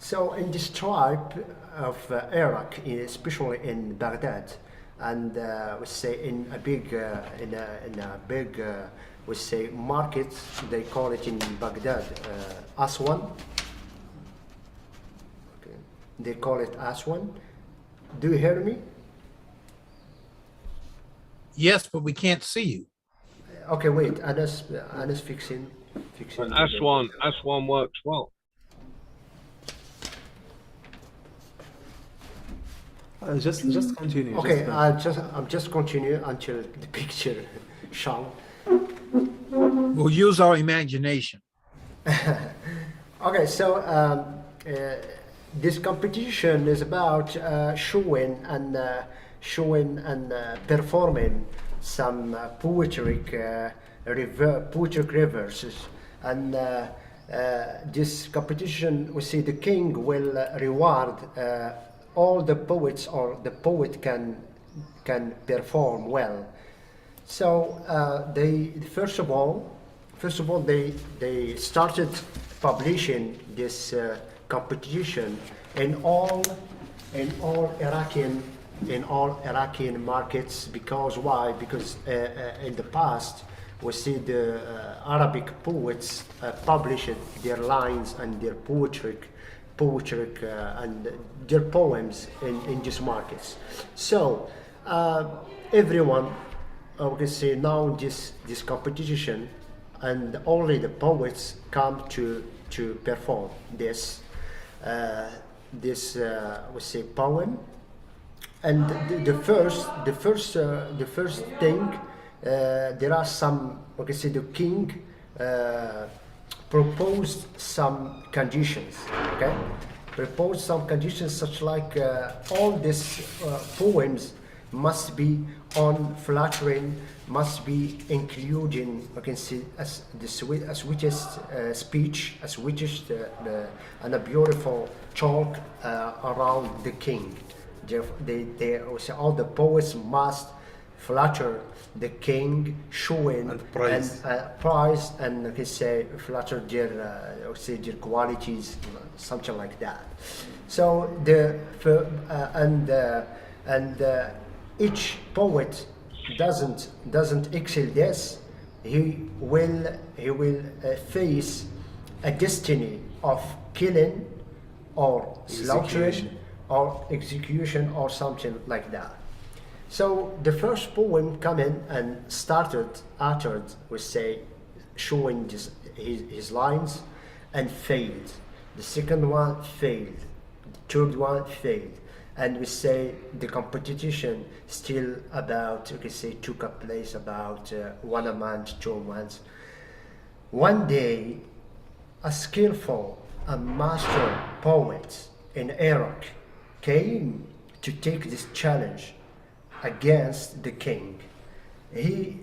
So in this tribe of Iraq, especially in Baghdad, and we say in a big, we say market, they call it in Baghdad Aswan. Okay. They call it Aswan. Do you hear me? Yes, but we can't see you. Okay, wait. Anas fixing. Aswan works well. Just continue. Okay, Just, I'm just continue until the picture shown. We'll use our imagination. Okay, so this competition is about showing and performing some poetic reverses, and this competition, we see the king will reward all the poets, or the poet can perform well. So they first of all they started publishing this competition in all Iraqi markets. Because why? Because in the past we see the Arabic poets published their lines and their poetic and their poems in these markets. So everyone, we can say now this competition, and only the poets come to perform this we say poem. And the first thing, there are some, we can say, the king proposed some conditions. Okay, proposed some conditions such like all these poems must be on flattering, must be including, we can see, as the sweetest speech, as sweetest and a beautiful talk around the king. They say all the poets must flatter the king, showing and praise and we can say flatter their qualities, something like that. So each poet doesn't excel this. He will face a destiny of killing or slaughtering or execution or something like that. So the first poem come in and uttered, we say, showing his lines, and failed. The second one failed. The third one failed. And we say the competition still about, we can say, took a place about 1 month, 2 months. One day, a skillful and master poet in Iraq came to take this challenge against the king. He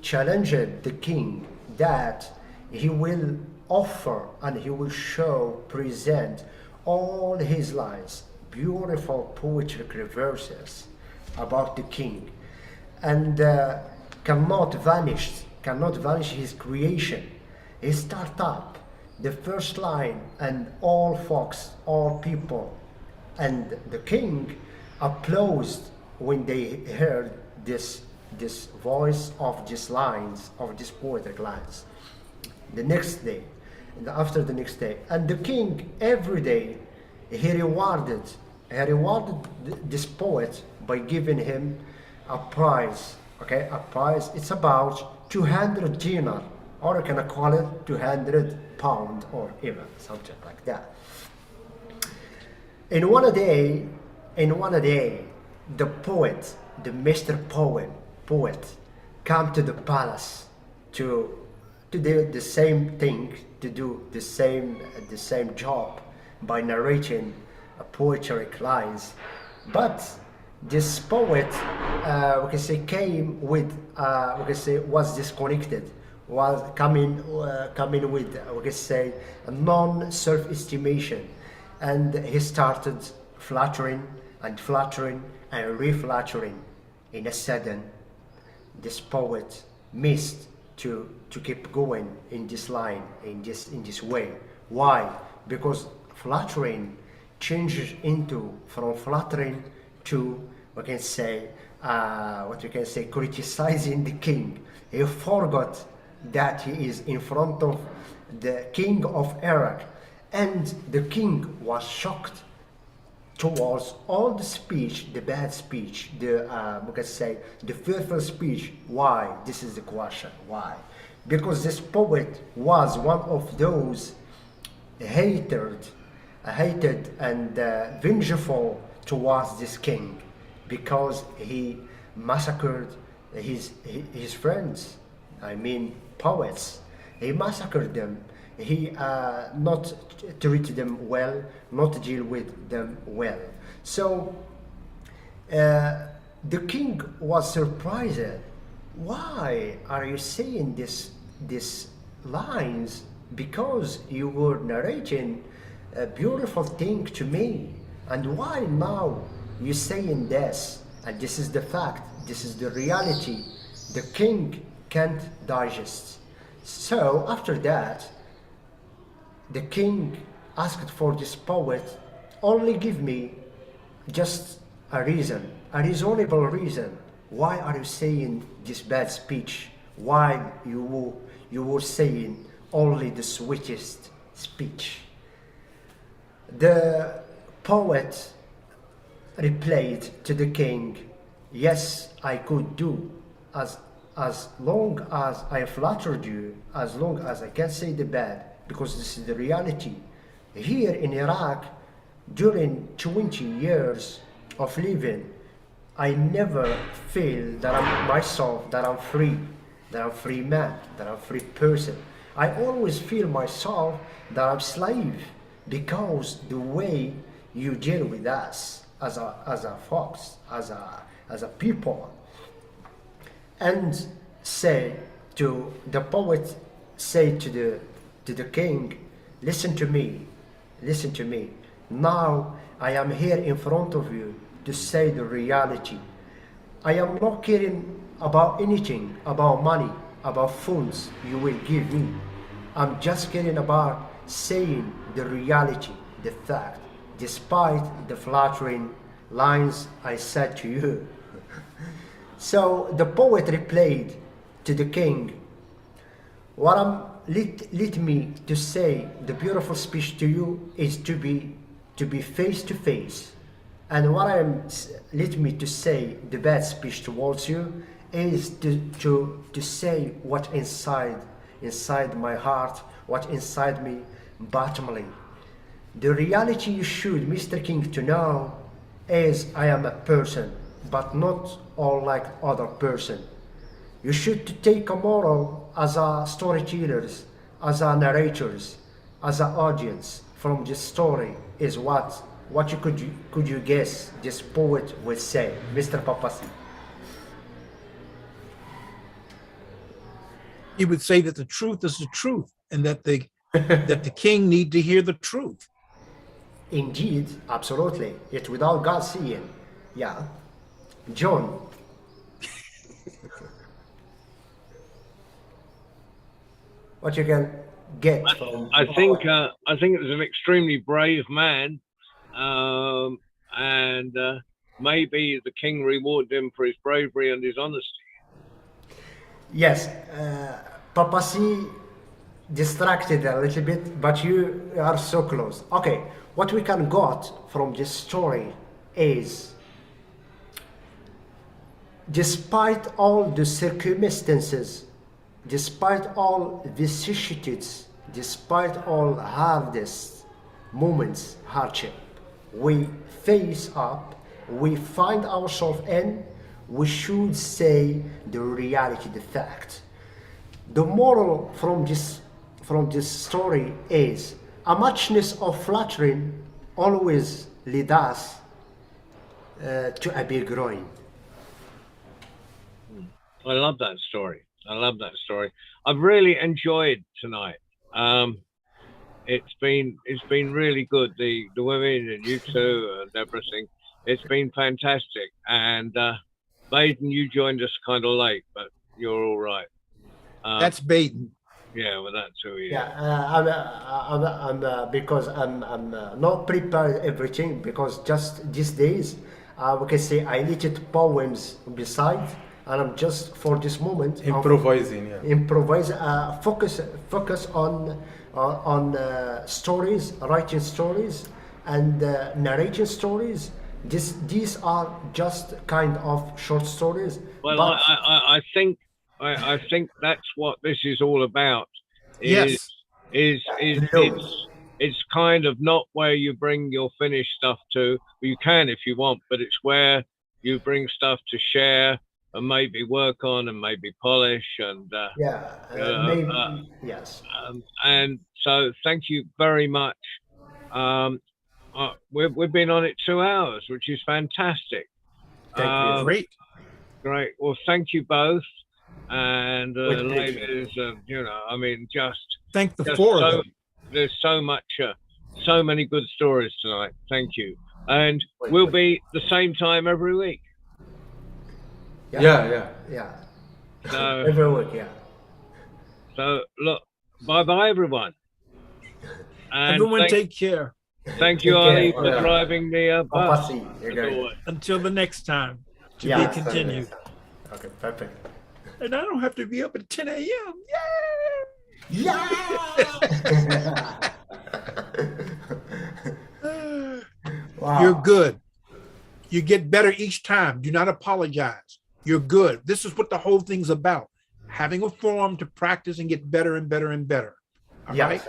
challenged the king that he will offer and he will present all his lines, beautiful poetic verses about the king, and cannot vanish his creation. He start up the first line, and all folks, all people, and the king applauded when they heard this voice of these lines, of these poetic lines. The next day, and after the next day, and the king every day he rewarded this poet by giving him a prize Okay, a price, it's about 200 dinar, or you can call it 200 pound or even something like that. In one day, the poet, the Mr. Poet, come to the palace to do the same thing, to do the same job by narrating a poetic lines. But this poet, we can say, came with, we can say, was disconnected, was coming with, we can say, a non-self-estimation, and he started flattering and flattering and reflattering. In a sudden, this poet missed to keep going in this line, in this way. Why? Because flattering changes into, from flattering to, we can say, what you can say, criticizing the king. He forgot that he is in front of the king of Iraq, and the king was shocked towards all the speech, the bad speech, the we can say the fearful speech. Why? This is the question. Why? Because this poet was one of those hated and vengeful towards this king, because he massacred his friends. I mean, poets. He massacred them. He not treat them well, not deal with them well. So the king was surprised. Why are you saying these lines? Because you were narrating a beautiful thing to me, and why now you saying this? And this is the fact. This is the reality. The king can't digest. So after that, the king asked for this poet, only give me just a reason, a reasonable reason. Why are you saying this bad speech? Why you were saying only the sweetest speech? The poet replied to the king, yes, I could do, as long as I flattered you, as long as I can say the bad, because this is the reality. Here in Iraq, during 20 years of living, I never feel that I'm myself, that I'm free man, that I'm free person. I always feel myself that I'm slave, because the way you deal with us as a folks, as a people. And say to the poet, say to the king, listen to me. Now I am here in front of you to say the reality. I am not caring about anything, about money, about funds you will give me. I'm just caring about saying the reality, the fact, despite the flattering lines I said to you. So the poet replied to the king, let me to say the beautiful speech to you is to be face to face, and let me to say the bad speech towards you is to say what inside my heart, what inside me bottomly. The reality you should, Mr. King, to know is I am a person, but not all like other person. You should to take a moral as a storytellers, as a narrators, as an audience from this story is what you could you guess this poet will say, Mr. Papasi? He would say that the truth is the truth, and that the king need to hear the truth. Indeed, absolutely. Yet without God seeing. Yeah. John. What you can get from I think it was an extremely brave man, and maybe the king rewarded him for his bravery and his honesty. Yes, Papasi distracted a little bit, but you are so close. Okay, what we can got from this story is despite all the circumstances, despite all vicissitudes, despite all hardest moments, hardship, we face up, we find ourselves in, we should say the reality, the fact. The moral from this story is a muchness of flattering always lead us to a big ruin. I love that story. I love that story. I've really enjoyed tonight. It's been really good. The women and you two and everything. It's been fantastic. And Baden, you joined us kind of late, but you're all right. That's Baden. Yeah, well, that too. Yeah, Yeah. because I'm not prepared everything because just these days we can say I needed poems beside and I'm just for this moment Improvising, yeah. improvise focus on stories, writing stories and narrating stories. These are just kind of short stories. Well, But I think that's what this is all about. Is Yes. is is loads. it's kind of not where you bring your finished stuff to. You can if you want, but it's where you bring stuff to share and maybe work on and maybe polish Yeah, uh, uh, maybe yes. and so thank you very much. Um, we've been on it 2 hours, which is fantastic. Thank you. Um, Great. Great. Well, thank you both. And With pleasure. ladies, I mean, Thank the just four of so them. there's so much, so many good stories tonight. Thank you. And Wait, we'll wait. be the same time every week. Yeah, yeah. Yeah. So, Every week, yeah. so look, bye bye, everyone. And Everyone take care. thank you, Take care. Ali, for Yeah. driving the bus. Papasi, as again. always. Until the next time. To Yeah. be continued. Okay, perfect. And I don't have to be up at 10 a.m. Yeah. Yay! Wow. You're good. You get better each time. Do not apologize. You're good. This is what the whole thing's about. Having a forum to practice and get better and better and better. All Yeah. right.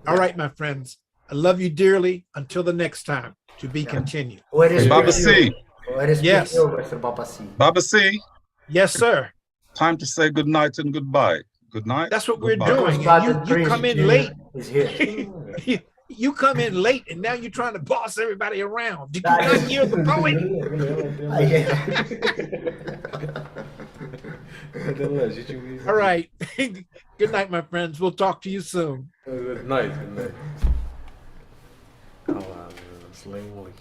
All right, my friends. I love you dearly. Until the next time. To be continued. Where is Baba Big C. U? Where is Yes. Big U, Mr. Baba C? Baba C, Yes, sir. time to say good night and goodbye. Good night. That's what we're goodbye. doing. Because And Bad you Prince come in Jr. late. is here. You come in late and now you're trying to boss everybody around. Did you not hear the poet? All right. Good night, my friends. We'll talk to you soon. Good night. Good night. Allah, Sling